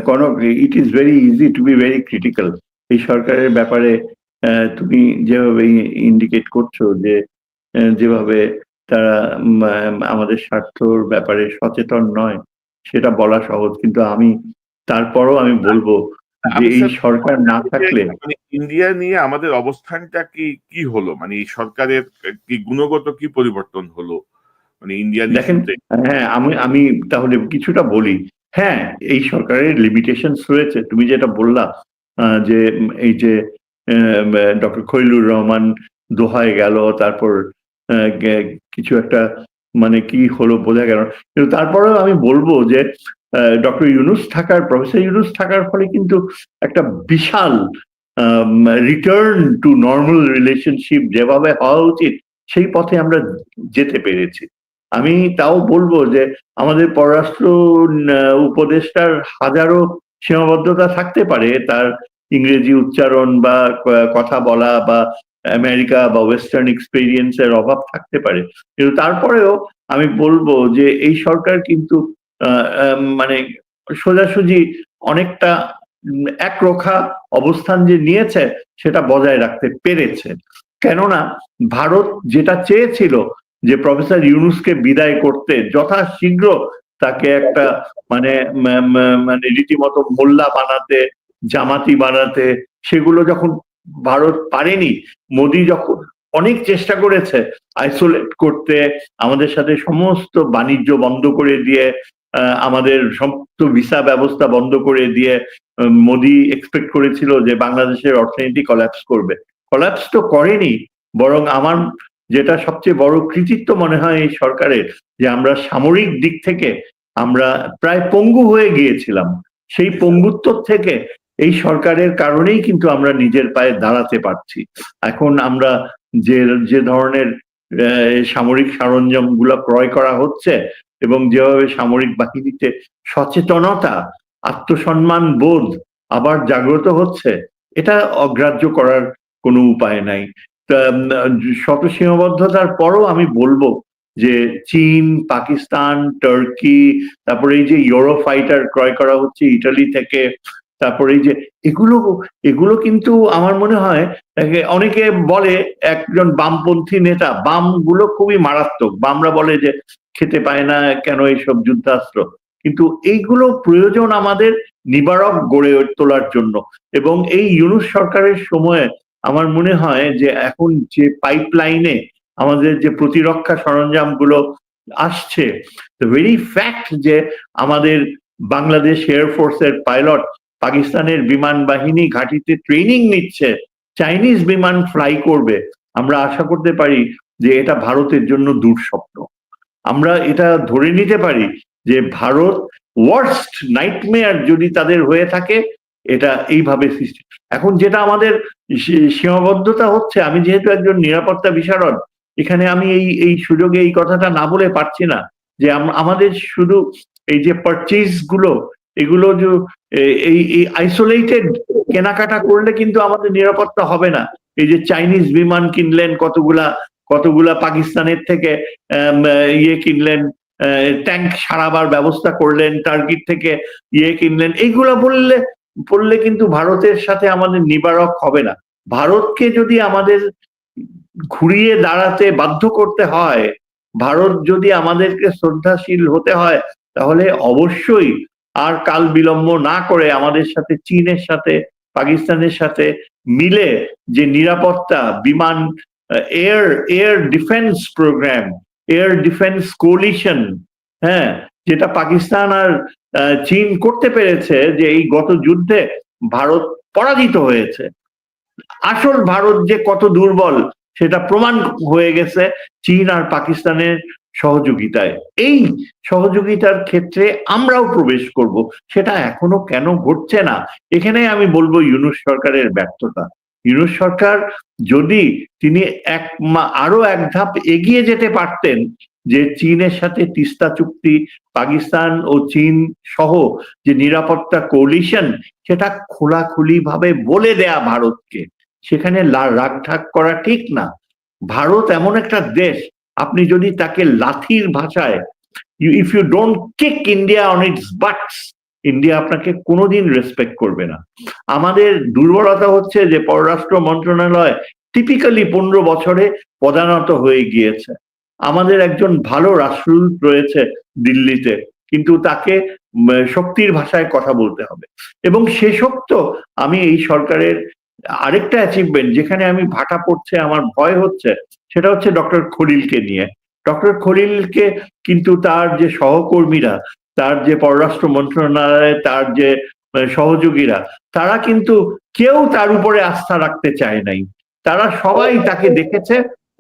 Kanak, it is very easy to be very critical এই সরকারের ব্যাপারে। তুমি যেভাবে ইন্ডিকেট করছো যে যেভাবে তারা আমাদের স্বার্থর ব্যাপারে সচেতন নয়, সেটা বলা সহজ, কিন্তু আমি তারপরও আমি বলবো যে আমি এই স্যার সরকার না থাকলে মানে ইন্ডিয়া নিয়ে আমাদের অবস্থানটা কি কি হলো, মানে এই সরকারের কি গুণগত কি পরিবর্তন হলো, মানে ইন্ডিয়ান দেখেন, ইস্যুতে? হ্যাঁ, আমি আমি তাহলে কিছুটা বলি। হ্যাঁ, এই সরকারের লিমিটেশনস রয়েছে, তুমি যেটা বললা, যে এই যে ডক্টর খলিলুর রহমান দোহায় গেল, তারপর কিছু একটা মানে কি হলো বোঝা গেল, কিন্তু তারপরেও আমি বলবো যে প্রফেসর ইউনূস থাকার ফলে কিন্তু একটা বিশাল রিটার্ন টু নর্মাল রিলেশনশিপ যেভাবে হওয়া উচিত সেই পথে আমরা যেতে পেরেছি। আমি তাও বলবো যে আমাদের পররাষ্ট্র উপদেষ্টার হাজারো সীমাবদ্ধতা থাকতে পারে, তার ইংরেজি উচ্চারণ বা কথা বলা বা আমেরিকা বা ওয়েস্টার্ন এক্সপেরিয়েন্সের অভাব থাকতে পারে, কিন্তু তারপরেও আমি বলবো যে এই সরকার কিন্তু মানে সোজাসুজি অনেকটা একরোখা অবস্থান যে নিয়েছে সেটা বজায় রাখতে পেরেছে। কেননা ভারত যেটা চেয়েছিল যে প্রফেসর ইউনূসকে বিদায় করতে যথাশীঘ্র তাকে একটা মানে মানে রীতিমতো মোল্লা বানাতে, জামাতি বানাতে, সেগুলো যখন ভারত পারেনি, মোদী যখন অনেক চেষ্টা করেছে আইসোলেট করতে, আমাদের সাথে সমস্ত বাণিজ্য বন্ধ করে দিয়ে, আমাদের সমস্ত ভিসা ব্যবস্থা বন্ধ করে দিয়ে, মোদী এক্সপেক্ট করেছিল যে বাংলাদেশের অর্থনীতি কলাপস করবে। কলাপস তো করেনি, বরং আমার যেটা সবচেয়ে বড় কৃতিত্ব মনে হয় এই সরকারের, যে আমরা সামরিক দিক থেকে আমরা প্রায় পঙ্গু হয়ে গিয়েছিলাম। সেই পঙ্গুত্ব থেকে এই সরকারের কারণেই কিন্তু আমরা নিজের পায়ে দাঁড়াতে পারছি। এখন আমরা যে যে ধরনের সামরিক সরঞ্জাম গুলা ক্রয় করা হচ্ছে এবং যেভাবে সামরিক বাহিনীতে সচেতনতা, আত্মসম্মান বোধ আবার জাগ্রত হচ্ছে, এটা অগ্রাহ্য করার কোনো উপায় নাই। শত সীমাবদ্ধতার পরও আমি বলবো যে চীন, পাকিস্তান, টার্কি, তারপরে এই যে ইউরো ফাইটার ক্রয় করা হচ্ছে ইটালি থেকে, তারপরে এই যে এগুলো এগুলো কিন্তু আমার মনে হয়, অনেকে বলে একজন বামপন্থী নেতা, বাম গুলো খুবই মারাত্মক, বামরা বলে যে খেতে পায় না কেন এইসব যুদ্ধাস্ত্র, কিন্তু এইগুলো প্রয়োজন আমাদের নিবারক গড়ে তোলার জন্য। এবং এই ইউনূস সরকারের সময়ে আমার মনে হয় যে এখন যে পাইপলাইনে আমাদের যে প্রতিরক্ষা সরঞ্জাম গুলো আসছে, দ্য ভেরি ফ্যাক্ট যে আমাদের বাংলাদেশ এয়ারফোর্সের পাইলট পাকিস্তানের বিমান বাহিনী ঘাঁটিতে ট্রেনিং নিচ্ছে, চাইনিজ বিমান ফ্লাই করবে, আমরা আশা করতে পারি যে এটা ভারতের জন্য দুঃস্বপ্ন। আমরা এটা ধরে নিতে পারি যে ভারত ওয়ার্স্ট নাইটমেয়ার যদি তাদের হয়ে থাকে, এটা এইভাবে সৃষ্টি। এখন যেটা আমাদের সীমাবদ্ধতা হচ্ছে, আমি যেহেতু একজন নিরাপত্তা বিশারদ, এখানে আমি এই সুযোগে এই কথাটা না বলে পারছি না যে আমাদের শুধু এই যে পারচেজ গুলো, এগুলো যে এই আইসোলেটেড কেনাকাটা করলে কিন্তু আমাদের নিরাপত্তা হবে না। এই যে চাইনিজ বিমান কিনলেন কতগুলা, কতগুলা পাকিস্তানের থেকে ইয়ে কিনলেন, ট্যাঙ্ক সারাবার ব্যবস্থা করলেন, টার্কির থেকে ইয়ে কিনলেন, এইগুলা বললে কিন্তু ভারতের সাথে আমাদের নিবারক হবে না। ভারতকে যদি আমাদের ঘুরিয়ে দাঁড়াতে বাধ্য করতে হয়, ভারত যদি আমাদেরকে শ্রদ্ধাশীল হতে হয়, তাহলে অবশ্যই আর কাল বিলম্ব না করে আমাদের সাথে চীনের সাথে পাকিস্তানের সাথে মিলে যে নিরাপত্তা বিমান air defence program, air defence coalition, হ্যাঁ, যেটা পাকিস্তান আর চীন করতে পেরেছে, যে এই গত যুদ্ধে ভারত পরাজিত হয়েছে। আসল ভারত যে কত দুর্বল সেটা প্রমাণ হয়ে গেছে চীন আর পাকিস্তানের সহযোগিতায়। এই সহযোগিতার ক্ষেত্রে আমরাও প্রবেশ করব, সেটা এখনো কেন ঘটছে না? এখানে আমি বলবো ইউনূস সরকারের ব্যর্থতা। ইউনূস সরকার যদি তিনি আরো এক ধাপ এগিয়ে যেতে পারতেন, যে চীনের সাথে তিস্তা চুক্তি, পাকিস্তান ও চীন সহ যে নিরাপত্তা কোলিশন, সেটা খোলাখুলি ভাবে বলে দেয়া ভারতকে, সেখানে রাগঢাক করা ঠিক না। ভারত এমন একটা দেশ, আপনি যদি তাকে লাথির ভাষায়, if you don't kick India on its butts, India আপনাকে কোনোদিন রেসপেক্ট করবে না। আমাদের দুর্বলতা হচ্ছে যে পররাষ্ট্র মন্ত্রণালয় টিপিক্যালি 15 বছরে পদানত হয়ে গিয়েছে। আমাদের একজন ভালো রাষ্ট্রদূত রয়েছে দিল্লিতে, কিন্তু তাকে শক্তির ভাষায় কথা বলতে হবে। এবং শেষোক্ত আমি এই সরকারের আরেকটা অ্যাচিভমেন্ট যেখানে আমি ভাটা পড়ছে, আমার ভয় হচ্ছে, সেটা হচ্ছে ডক্টর খলিলকে নিয়ে। ডক্টর খলিলকে কিন্তু তার যে সহকর্মীরা, তার যে পররাষ্ট্র মন্ত্রণালয়ে তার যে সহযোগীরা, তারা কিন্তু কেউ তার উপরে আস্থা রাখতে চায় নাই। তারা সবাই তাকে দেখেছে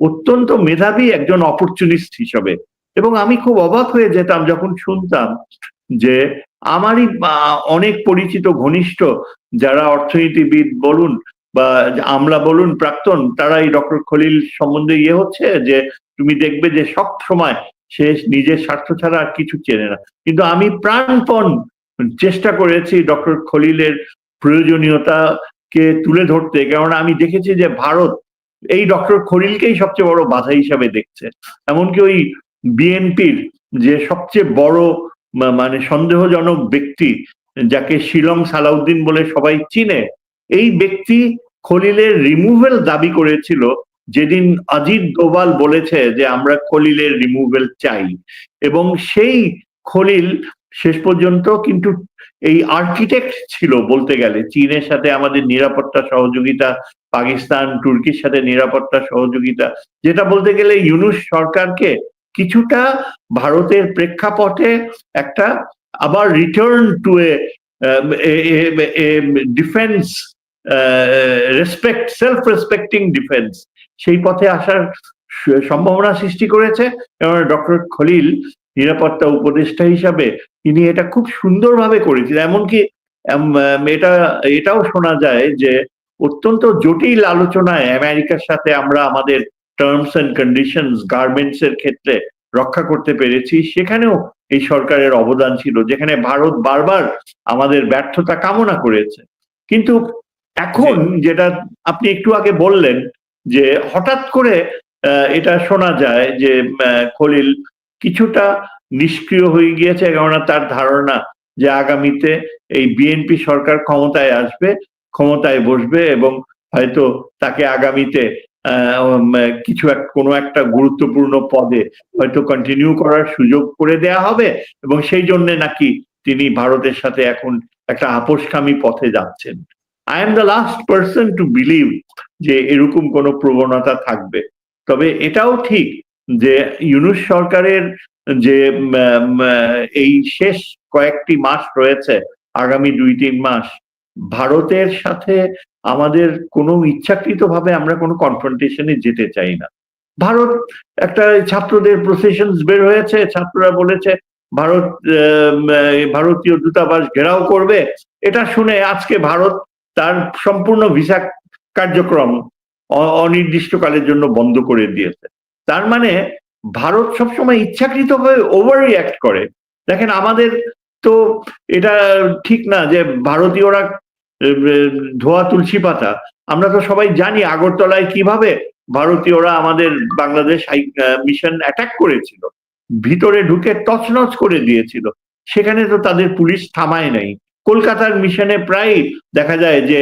অত্যন্ত মেধাবী একজন অপরচুনিস্ট হিসেবে। এবং আমি খুব অবাক হয়ে যেতাম যখন শুনতাম যে আমারই অনেক পরিচিত ঘনিষ্ঠ যারা অর্থনীতিবিদ বলুন বা আমলা বলুন প্রাক্তন, তারা এই ডক্টর খলিল সম্বন্ধে হচ্ছে যে তুমি দেখবে যে সব সময় সে নিজের স্বার্থ ছাড়া আর কিছু চেনে না। কিন্তু আমি প্রাণপণ চেষ্টা করেছি ডক্টর খলিলের প্রয়োজনীয়তাকে তুলে ধরতে, কেননা আমি দেখেছি যে ভারত এই ডক্টর খলিলকেই সবচেয়ে বড় বাধা হিসাবে দেখছে। এমনকি ওই বিএনপির যে সবচেয়ে বড় মানে সন্দেহজনক ব্যক্তি, যাকে শিলং সালাউদ্দিন বলে সবাই চিনে, এই ব্যক্তি খলিলের রিমুভাল দাবি করেছিল যেদিন অজিত দোভাল বলেছে যে আমরা খলিলের রিমুভাল চাই। এবং সেই খলিল শেষ পর্যন্ত কিন্তু এই আর্কিটেক্ট ছিল বলতে গেলে। চীনের সাথে আমাদের নিরাপত্তা সহযোগিতা, পাকিস্তান তুর্কির সাথে নিরাপত্তা সহযোগিতা, যেটা বলতে গেলে ইউনূস সরকারকে কিছুটা ভারতের প্রেক্ষাপটে একটা আবার return to A defence respect, self respecting defence, সেই পথে আসার সম্ভাবনা সৃষ্টি করেছে। কারণ ডক্টর খলিল নিরাপত্তা উপদেষ্টা হিসাবে তিনি এটা খুব সুন্দরভাবে করেছিলেন। এমনকি এটাও শোনা যায় যে অত্যন্ত জটিল আলোচনায় আমেরিকার সাথে আমরা আমাদের টার্মস এন্ড কন্ডিশনস গার্মেন্টস এর ক্ষেত্রে রক্ষা করতে পেরেছি। সেখানেও এই সরকারের অবদান ছিল, যেখানে ভারত বারবার আমাদের ব্যর্থতা কামনা করেছে। কিন্তু এখন যেটা আপনি একটু আগে বললেন যে হঠাৎ করে এটা শোনা যায় যে খলিল কিছুটা নিষ্ক্রিয় হয়ে গিয়েছে, কেননা তার ধারণা যে আগামীতে এই বিএনপি সরকার ক্ষমতায় আসবে, ক্ষমতায় বসবে এবং হয়তো তাকে আগামীতে কোনো একটা গুরুত্বপূর্ণ পদে হয়তো কন্টিনিউ করার সুযোগ করে দেয়া হবে, এবং সেই জন্য নাকি তিনি ভারতের সাথে এখন একটা আপোষকামী পথে যাচ্ছেন। I am the last person to believe যে এরকম কোনো প্রবণতা থাকবে। তবে এটাও ঠিক যে ইউনূস সরকারের যে এই শেষ কয়েকটি মাস রয়েছে, আগামী 2-3 মাস, ভারতের সাথে আমাদের কোনো ইচ্ছাকৃতভাবে আমরা কোনো কনফ্রন্টেশনে যেতে চাই না। ভারত একটা ছাত্রদের প্রসেশনস বের হয়েছে, ছাত্ররা বলেছে ভারত ভারতীয় দূতাবাস ঘেরাও করবে। এটা শুনে আজকে ভারত তার সম্পূর্ণ ভিসা কার্যক্রম অনির্দিষ্টকালের জন্য বন্ধ করে দিয়েছে। তার মানে ভারত সবসময় ইচ্ছাকৃতভাবে ওভার রিঅ্যাক্ট করে। দেখেন আমাদের তো এটা ঠিক না যে ভারতীয়রা ধোয়া তুলসী পাতা। আমরা তো সবাই জানি আগরতলায় কিভাবে ভারতীয়রা আমাদের বাংলাদেশ মিশন অ্যাটাক করেছিল, ভিতরে ঢুকে তছনছ করে দিয়েছিল। সেখানে তো তাদের পুলিশ থামায় নাই। কলকাতার মিশনে প্রায় দেখা যায় যে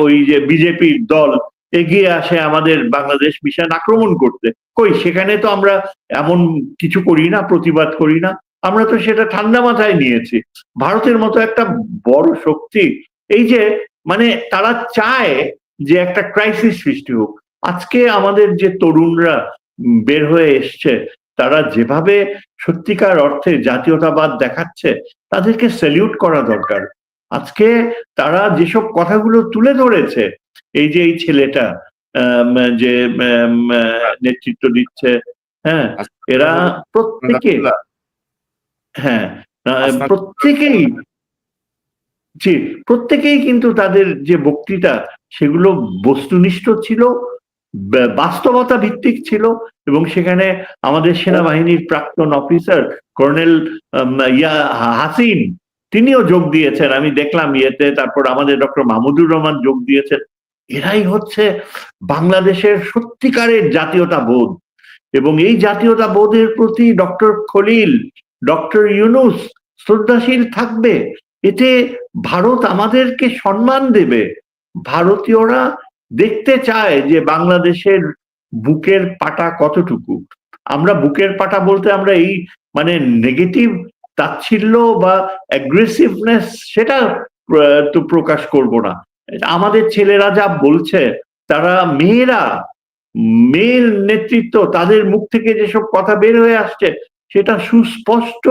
ওই যে বিজেপির দল এগিয়ে আসে আমাদের বাংলাদেশ মিশন আক্রমণ করতে। কই সেখানে তো আমরা এমন কিছু করি না, প্রতিবাদ করি না। আমরা তো সেটা ঠান্ডা মাথায় নিয়েছি। ভারতের মতো একটা বড় শক্তি, এই যে মানে তারা চায় যে একটা ক্রাইসিস সৃষ্টি হোক। আজকে আমাদের যে তরুণরা বের হয়ে এসছে, তারা যেভাবে সত্যিকার অর্থে জাতীয়তাবাদ দেখাচ্ছে, তাদেরকে স্যালিউট করা দরকার। আজকে তারা যেসব কথাগুলো তুলে ধরেছে, এই যে এই ছেলেটা আম যে আম আ নেতৃত্ব দিচ্ছে, হ্যাঁ? এরা প্রত্যেকে, হ্যাঁ, প্রত্যেকেই, জি, প্রত্যেকেই কিন্তু তাদের যে বক্তৃতা, সেগুলো বস্তুনিষ্ঠ ছিল, বাস্তবতা ভিত্তিক ছিল, এবং সেখানে আমাদের সেনাবাহিনীর প্রাক্তন অফিসার কর্নেল হাসিন, তিনিও যোগ দিয়েছেন, আমি দেখলাম ইয়েতে। তারপর আমাদের ডক্টর মাহমুদুর রহমান যোগ দিয়েছেন। এরাই হচ্ছে বাংলাদেশের সত্যিকারের জাতীয়তা বোধ, এবং এই জাতীয়তা বোধের প্রতি ডক্টর খলিল, ডক্টর ইউনূস শ্রদ্ধাশীল থাকবে। এতে ভারত আমাদেরকে সম্মান দেবে। ভারতীয়রা দেখতে চায় যে বাংলাদেশের বুকের পাটা কতটুকু। আমরা বুকের পাটা বলতে আমরা এই মানে নেগেটিভ তাচ্ছিল্য বা অ্যাগ্রেসিভনেস সেটা তো প্রকাশ করব না। আমাদের ছেলেরা যা বলছে, তারা মেয়েরা, মেয়ের নেতৃত্ব, তাদের মুখ থেকে যেসব কথা বের হয়ে আসছে, সেটা সুস্পষ্ট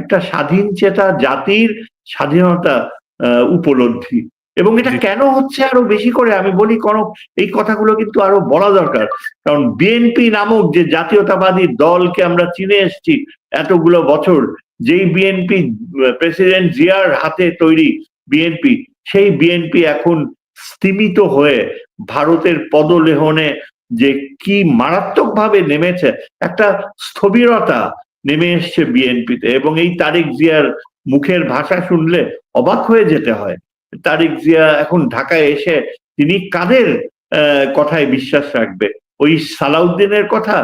একটা স্বাধীন চেতা জাতির স্বাধীনতা উপলব্ধি। এবং এটা কেন হচ্ছে আরো বেশি করে আমি বলি, এই কথাগুলো কিন্তু আরো বলা দরকার। কারণ বিএনপি নামক যে জাতীয়তাবাদী দলকে আমরা চিনে এসেছি এতগুলো বছর, যেই বিএনপি প্রেসিডেন্ট জিয়ার হাতে তৈরি বিএনপি, সেই বিএনপি এখন স্তিমিত হয়ে ভারতের পদলেহনে যে কি মারাত্মকভাবে নেমেছে, একটা স্থবিরতা নেমে এসছে বিএনপিতে। এবং এই তারেক জিয়ার মুখের ভাষা শুনলে অবাক হয়ে যেতে হয়। তারেক জিয়া এখন ঢাকায় এসে তিনি কাদের কথায় বিশ্বাস রাখবে? ওই সালাউদ্দিনের কথা,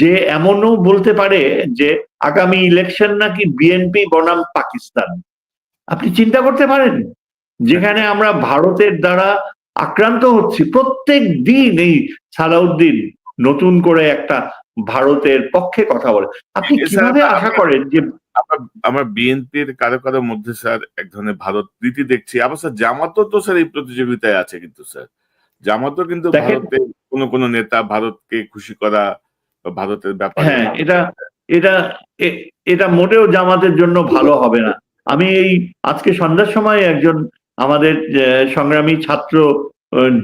যে এমনও বলতে পারে যে আগামী ইলেকশন নাকি বিএনপি বনাম পাকিস্তান। আপনি চিন্তা করতে পারেন? যেখানে আমরা ভারতের দ্বারা আক্রান্ত হচ্ছি প্রত্যেক দিন, এই সালাউদ্দিন নতুন করে একটা ভারতের পক্ষে কথা বলে। আপনি কিভাবে আশা করেন যে আমরা বিএনপির কারো কারো মধ্যে স্যার এক ধরনের ভারত প্রীতি দেখছি, আবার স্যার জামাতও তো স্যার এই প্রতিযোগিতায় আছে, কিন্তু স্যার জামাতও কিন্তু ভারতের কোন নেতা ভারতকে খুশি করা বা ভারতের ব্যাপারে, হ্যাঁ, এটা এটা মোটেও জামাতের জন্য ভালো হবে না। আমি এই আজকে সন্ধ্যার সময় একজন আমাদের সংগ্রামী ছাত্র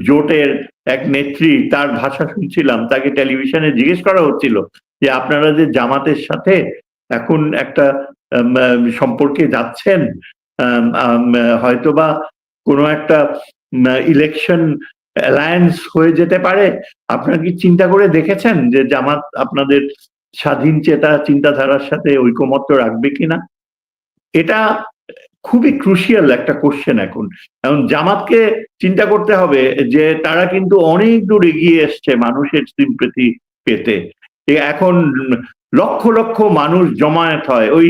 জোটের এক নেত্রী, তার ভাষা শুনছিলাম। তাকে টেলিভিশনে জিজ্ঞেস করা হচ্ছিল যে আপনারা যে জামাতের সাথে এখন একটা সম্পর্কে যাচ্ছেন, হয়তোবা কোনো একটা ইলেকশন অ্যালায়েন্স হয়ে যেতে পারে, আপনারা কি চিন্তা করে দেখেছেন যে জামাত আপনাদের স্বাধীন চেতা চিন্তাধারার সাথে ঐকমত্য রাখবে কিনা? এটা খুবই ক্রুশিয়াল একটা কোশ্চেন এখন। কারণ জামাতকে চিন্তা করতে হবে যে তারা কিন্তু অনেক দূর এগিয়ে এসছে মানুষের সিম্প্যাথি পেতে। এখন লক্ষ লক্ষ মানুষ জমায়েত হয়। ওই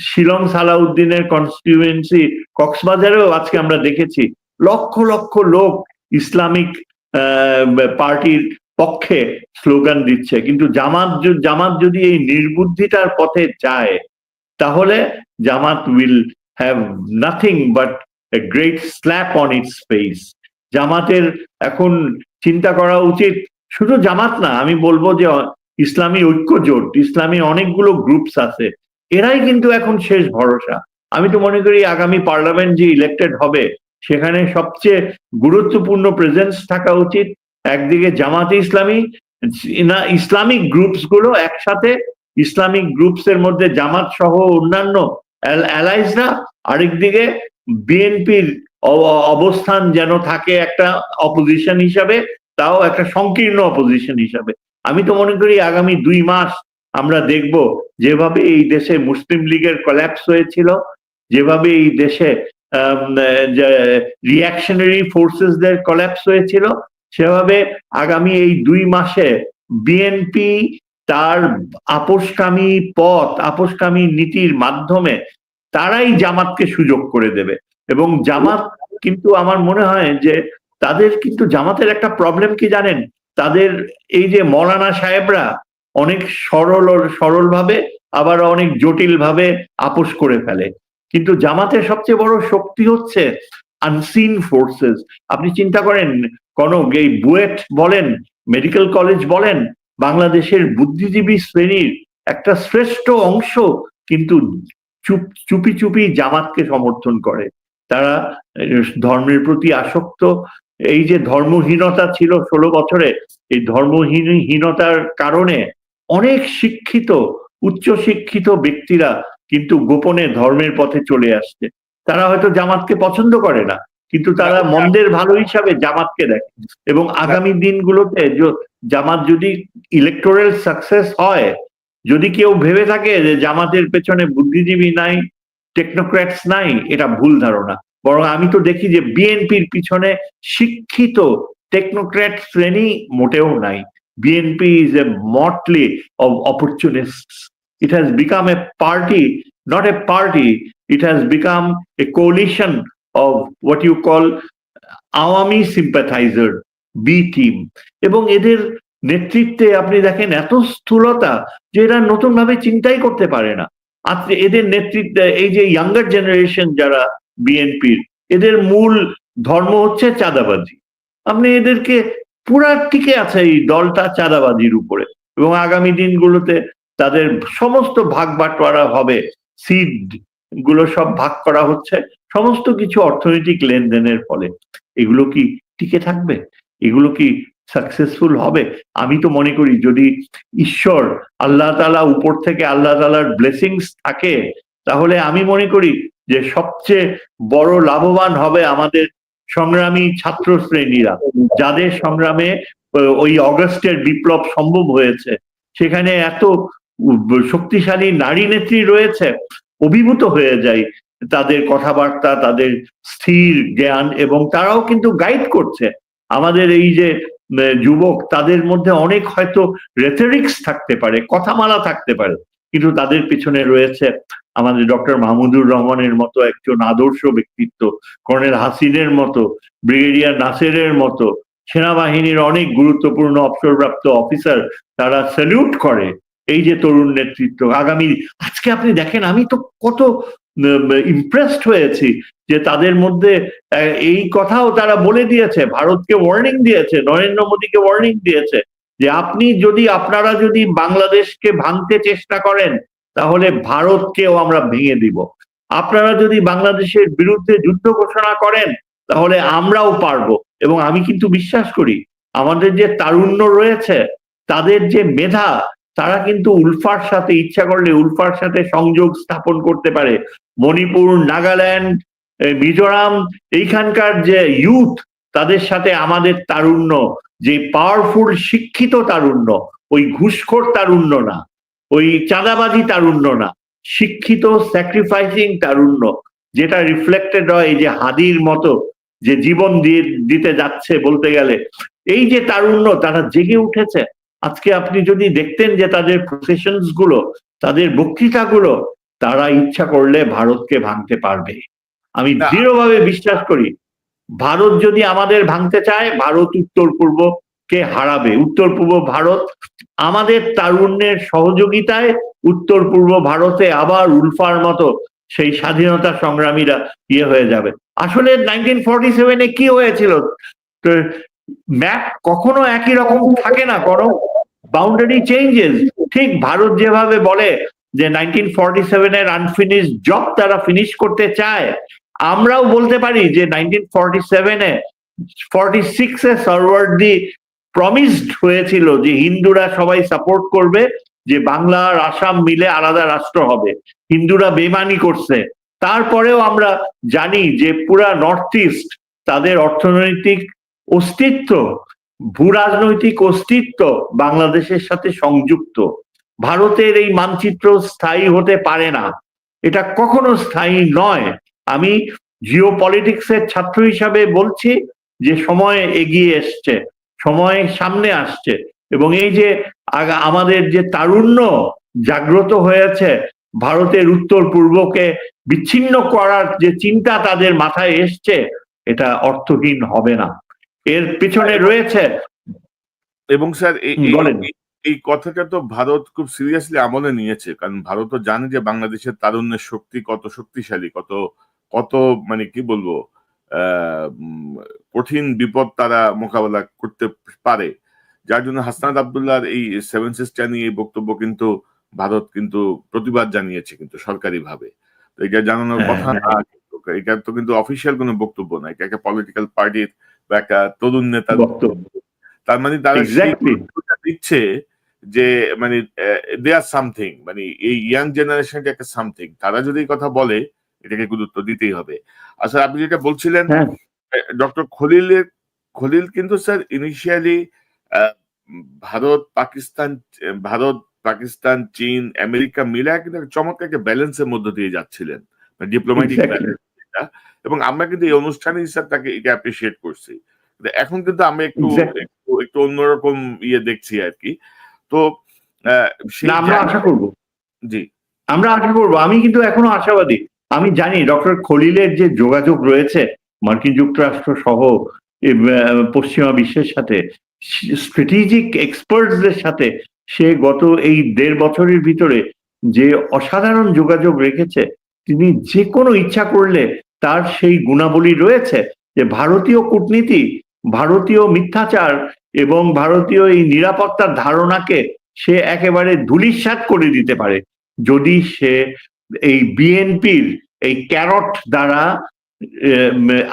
শিলং সালাউদ্দিনের কনস্টিটিউয়েন্সি কক্সবাজারেও আজকে আমরা দেখেছি লক্ষ লক্ষ লোক ইসলামিক পার্টির পক্ষে স্লোগান দিচ্ছে। কিন্তু জামাত যদি এই নির্বুদ্ধিতার পথে যায়, তাহলে Jamaat will have nothing but a great slap on its face. জামাতের এখন চিন্তা করা উচিত, শুধু জামাত না, আমি বলবো যে ইসলামী ঐক্য জোট, ইসলামী অনেকগুলো গ্রুপস আছে, এরাই কিন্তু এখন শেষ ভরসা। আমি তো মনে করি আগামী পার্লামেন্ট যে ইলেক্টেড হবে, সেখানে সবচেয়ে গুরুত্বপূর্ণ প্রেজেন্স থাকা উচিত একদিকে জামাতে ইসলামী, না ইসলামিক গ্রুপস গুলো একসাথে, ইসলামিক গ্রুপস এর মধ্যে জামাত সহ অন্যান্য অ্যালাইজরা, আরেকদিকে বিএনপির অবস্থান যেন থাকে একটা অপোজিশন হিসাবে, তাও একটা সংকীর্ণ অপোজিশন হিসাবে। আমি তো মনে করি আগামী 2 মাস আমরা দেখব যেভাবে এই দেশে মুসলিম লীগের কোল্যাপস হয়েছিল, যেভাবে এই দেশে রিঅ্যাকশনারি ফোর্সেসদের কোল্যাপস হয়েছিল, সেভাবে আগামী এই 2 মাসে বিএনপি তার আপোষকামী পথ, আপোষকামী নীতির মাধ্যমে তারাই জামাতকে সুযোগ করে দেবে। এবং জামাত কিন্তু আমার মনে হয় যে তাদের কিন্তু জামাতের একটা প্রবলেম কি জানেন? তাদের এই যে মৌলানা সাহেবরা অনেক সরলভাবে আবার অনেক জটিল ভাবে আপোষ করে ফেলে। কিন্তু জামাতের সবচেয়ে বড় শক্তি হচ্ছে আনসিন ফোর্সেস। আপনি চিন্তা করেন, কোন এই বুয়েট বলেন, মেডিকেল কলেজ বলেন, বাংলাদেশের বুদ্ধিজীবী শ্রেণীর একটা শ্রেষ্ঠ অংশ কিন্তু চুপি চুপি জামাতকে সমর্থন করে। তারা ধর্মের প্রতি আসক্ত। এই যে ধর্মহীনতা ছিল 16 বছরে, এই ধর্মহীনতার কারণে অনেক শিক্ষিত, উচ্চ শিক্ষিত ব্যক্তিরা কিন্তু গোপনে ধর্মের পথে চলে আসছে। তারা হয়তো জামাতকে পছন্দ করে না, কিন্তু তারা মন্দের ভালো হিসাবে জামাতকে দেখে। এবং আগামী দিনগুলোতে জামাত যদি ইলেকটোরাল সাকসেস হয়, যদি কেউ ভেবে থাকে যে জামাতের পেছনে বুদ্ধিজীবী নাই, টেকনোক্র্যাটস নাই, এটা ভুল ধারণা। বরং আমি তো দেখি যে বিএনপির পিছনে শিক্ষিত টেকনোক্র্যাট শ্রেণী মোটেও নাই। BNP is a motley of opportunists. It has become a party, not a party, it has become a coalition of what you call Awami sympathizer, B team. এবং এদের নেতৃত্বে আপনি দেখেন এত স্থূলতা যে এরা নতুন ভাবে চিন্তাই করতে পারে না। আজকে এদের নেতৃত্বে এই যে ইয়াঙ্গার জেনারেশন যারা বিএনপির, এদের মূল ধর্ম হচ্ছে চাঁদাবাজি। আপনি এদেরকে পুরা টিকে আছে এই দলটা চাঁদাবাজির উপরে, এবং আগামী দিনগুলোতে তাদের সমস্ত ভাগ বাটোয়ারা হবে, সিড গুলো সব ভাগ করা হচ্ছে, সমস্ত কিছু অর্থনৈতিক লেনদেনের ফলে। এগুলো কি টিকে থাকবে? এগুলো কি সাকসেসফুল হবে? আমি তো মনে করি যদি ঈশ্বর আল্লাহ তাআলা উপর থেকে আল্লাহ তাআলার ব্লেসিংস থাকে, তাহলে আমি মনে করি যে সবচেয়ে বড় লাভবান হবে আমাদের সংগ্রামী ছাত্র শ্রেণীরা, যাদের সংগ্রামে ওই অগস্টের বিপ্লব সম্ভব হয়েছে। সেখানে এত শক্তিশালী নারী নেত্রী রয়েছে, অভিভূত হয়ে যায় তাদের কথাবার্তা, তাদের স্থির জ্ঞান, এবং তারাও কিন্তু গাইড করছে আমাদের এই যে যুবক। তাদের মধ্যে অনেক হয়তো রেথরিক্স থাকতে পারে, কথামালা থাকতে পারে, কিন্তু তাদের পিছনে রয়েছে আমাদের ডক্টর মাহমুদুর রহমানের মতো একজন আদর্শ ব্যক্তিত্ব, কর্নেল হাসিনের মতো, ব্রিগেডিয়ার নাসেরের মতো, সেনাবাহিনীর অনেক গুরুত্বপূর্ণ অবসরপ্রাপ্ত অফিসার। তারা স্যালিউট করে এই যে তরুণ নেতৃত্ব আগামী। আজকে আপনি দেখেন, আমি তো কত ইমপ্রেসড হয়েছি যে তাদের মধ্যে এই কথাও তারা বলে দিয়েছে, ভারতকে ওয়ার্নিং দিয়েছে, নরেন্দ্র মোদীকে ওয়ার্নিং দিয়েছে যে আপনারা যদি বাংলাদেশকে ভাঙতে চেষ্টা করেন, তাহলে ভারতকেও আমরা ভেঙে দিব। আপনারা যদি বাংলাদেশের বিরুদ্ধে যুদ্ধ ঘোষণা করেন, তাহলে আমরাও পারবো। এবং আমি কিন্তু বিশ্বাস করি আমাদের যে তারুণ্য রয়েছে, তাদের যে মেধা, তারা কিন্তু উলফার সাথে, ইচ্ছা করলে উলফার সাথে সংযোগ স্থাপন করতে পারে। মণিপুর, নাগাল্যান্ড, মিজোরাম, এইখানকার যে ইউথ, তাদের সাথে আমাদের তারুণ্য, যে পাওয়ারফুল শিক্ষিত তারুণ্য, ওই ঘুষখোর তারুণ্য না, ওই চাঁদাবাজি তারুণ্য না, শিক্ষিত স্যাক্রিফাইসিং তারুণ্য, যেটা রিফ্লেক্টেড হয় এই যে হাদির মতো যে জীবন দিতে যাচ্ছে বলতে গেলে, এই যে তারুণ্য, তারা জেগে উঠেছে। আজকে আপনি যদি দেখতেন যে তাদের প্রসেশনস গুলো, তাদের বক্তৃতাগুলো, তারা ইচ্ছা করলে ভারতকে ভাঙতে পারবে। আমি দৃঢ়ভাবে বিশ্বাস করি ভারত যদি আমাদের ভাঙতে চায়, ভারত উত্তর পূর্বকে হারাবে। উত্তর পূর্ব ভারত আমাদের তারুণ্যের সহযোগিতায় উত্তর পূর্ব ভারতে আবার উলফার মতো সেই স্বাধীনতা সংগ্রামীরা হয়ে যাবে। আসলে 1947-এ কি হয়েছিল? ম্যাপ কখনো একই রকম থাকে না, কোনো বাউন্ডারি চেঞ্জেস। ঠিক ভারত যেভাবে বলে যে 1947-এর আনফিনিশড জব তারা ফিনিশ করতে চায়, আমরাও বলতে পারি যে 1947-এ 46-এ সরওয়ার্দী প্রমিসড হয়েছিল যে হিন্দুরা সবাই সাপোর্ট করবে, যে বাংলা আর আসাম মিলে আলাদা রাষ্ট্র হবে। হিন্দুরা বেমানি করছে। তারপরেও আমরা জানি যে পুরা নর্থ ইস্ট, তাদের অর্থনৈতিক অস্তিত্ব, ভূ রাজনৈতিক অস্তিত্ব বাংলাদেশের সাথে সংযুক্ত। ভারতের এই মানচিত্র স্থায়ী হতে পারে না, এটা কখনো স্থায়ী নয়। আমি জিওপলিটিক্সের ছাত্র হিসাবে বলছি যে সময় এগিয়ে এসছে, সময় সামনে আসছে, এবং এই যে আমাদের যে তারুণ্য জাগ্রত হয়েছে, ভারতের উত্তর পূর্বকে বিচ্ছিন্ন করার যে চিন্তা তাদের মাথায় এসছে, এটা অর্থহীন হবে না। এর পিছনে রয়েছে। এবং স্যার এই কথাটা তো ভারত খুব সিরিয়াসলি আমলে নিয়েছে, কারণ ভারতও জানে যে বাংলাদেশের তারুণ্যের শক্তি কত শক্তিশালী, কত কত মানে কি বলবো কঠিন বিপদ তারা মোকাবেলা করতে পারে। যার জন্য হাসনাত আবদুল্লাহর এই সেভেন সিস্টার নিয়ে এই বক্তব্য কিন্তু ভারত কিন্তু প্রতিবাদ জানিয়েছে কিন্তু সরকারিভাবে। তো এটা জানানোর কথা না, কিন্তু এটা তো কিন্তু অফিসিয়াল কোনো বক্তব্য না, এটা একটা পলিটিক্যাল পার্টির বা একটা তরুণ নেতার বক্তব্য। তার মানে তারা সেই এক্স্যাক্টলি। গুরুত্বটা দিচ্ছে যে মানে দে আর সামথিং, মানে এই ইয়াং জেনারেশনটা একটা সামথিং, তারা যদি এই কথা বলে এটাকে গুরুত্ব দিতেই হবে। আচ্ছা, আপনি যেটা বলছিলেন হ্যাঁ, ডক্টর খলিল কিন্তু স্যার ইনিশিয়ালি ভারত পাকিস্তান চীন আমেরিকা মিলে কিন্তু একটা চমৎকার একটা ব্যালেন্সের মধ্য দিয়ে যাচ্ছিলেন, ডিপ্লোম্যাটিক এক্স্যাক্টলি। ব্যালেন্স, এবং আমরা কিন্তু এই অনুষ্ঠানে স্যার তাকে এটা অ্যাপ্রিসিয়েট করছি। কিন্তু এখন কিন্তু আমি একটু এক্স্যাক্টলি। একটু একটু অন্যরকম দেখছি আর কি। তো আহ, না, সেই আমরা আশা জায়গায় করব। জি আমরা আশা করব। আমি কিন্তু এখনো আশাবাদী। আমি জানি ডক্টর খলিলের যে যোগাযোগ রয়েছে মার্কিন যুক্তরাষ্ট্র সহ পশ্চিমা বিশ্বের সাথে, স্ট্র্যাটেজিক এক্সপার্টসদের সাথে সে গত এই ১.৫ বছরের ভিতরে যে অসাধারণ যোগাযোগ রেখেছে, তিনি যে কোনো ইচ্ছা করলে তার সেই গুণাবলী রয়েছে যে ভারতীয় কূটনীতি, ভারতীয় মিথ্যাচার এবং ভারতীয় এই নিরাপত্তার ধারণাকে সে একেবারে ধূলিসাৎ করে দিতে পারে, যদি সে এই বিএনপির এই ক্যারট দ্বারা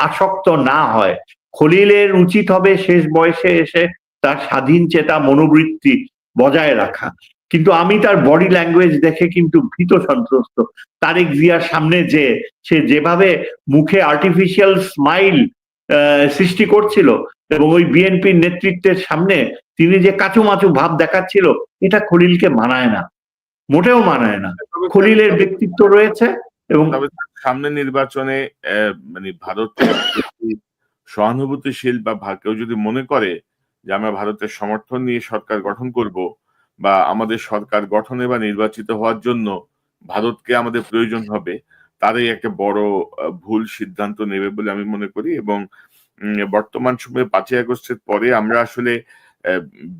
আসক্ত না হয়। খলিলের উচিত হবে শেষ বয়সে এসে তার স্বাধীন চেতা মনোবৃত্তি বজায় রাখা। কিন্তু আমি তার বডি ল্যাঙ্গুয়েজ দেখে কিন্তু ভীত সন্ত্রস্ত। তারেক জিয়ার সামনে যে সে যেভাবে মুখে আর্টিফিশিয়াল স্মাইল সৃষ্টি করছিল এবং ওই বিএনপির নেতৃত্বের সামনে তিনি যে কাচুমাচু ভাব দেখাচ্ছিল, এটা খলিলকে মানায় না, মোটেও মানায় না। তবে স্যার খলিলের ব্যক্তিত্ব রয়েছে এবং তবে সামনে নির্বাচনে মানে ভারতের প্রতি সহানুভূতিশীল বা কেউ যদি মনে করে যে আমরা ভারতের সমর্থন নিয়ে সরকার গঠন করব, বা আমাদের সরকার গঠনে বা নির্বাচিত হওয়ার জন্য ভারতকে আমাদের প্রয়োজন হবে, তারাই একটা বড় ভুল সিদ্ধান্ত নেবে বলে আমি মনে করি। এবং বর্তমান সময়ে ৫ই আগস্টের পরে আমরা আসলে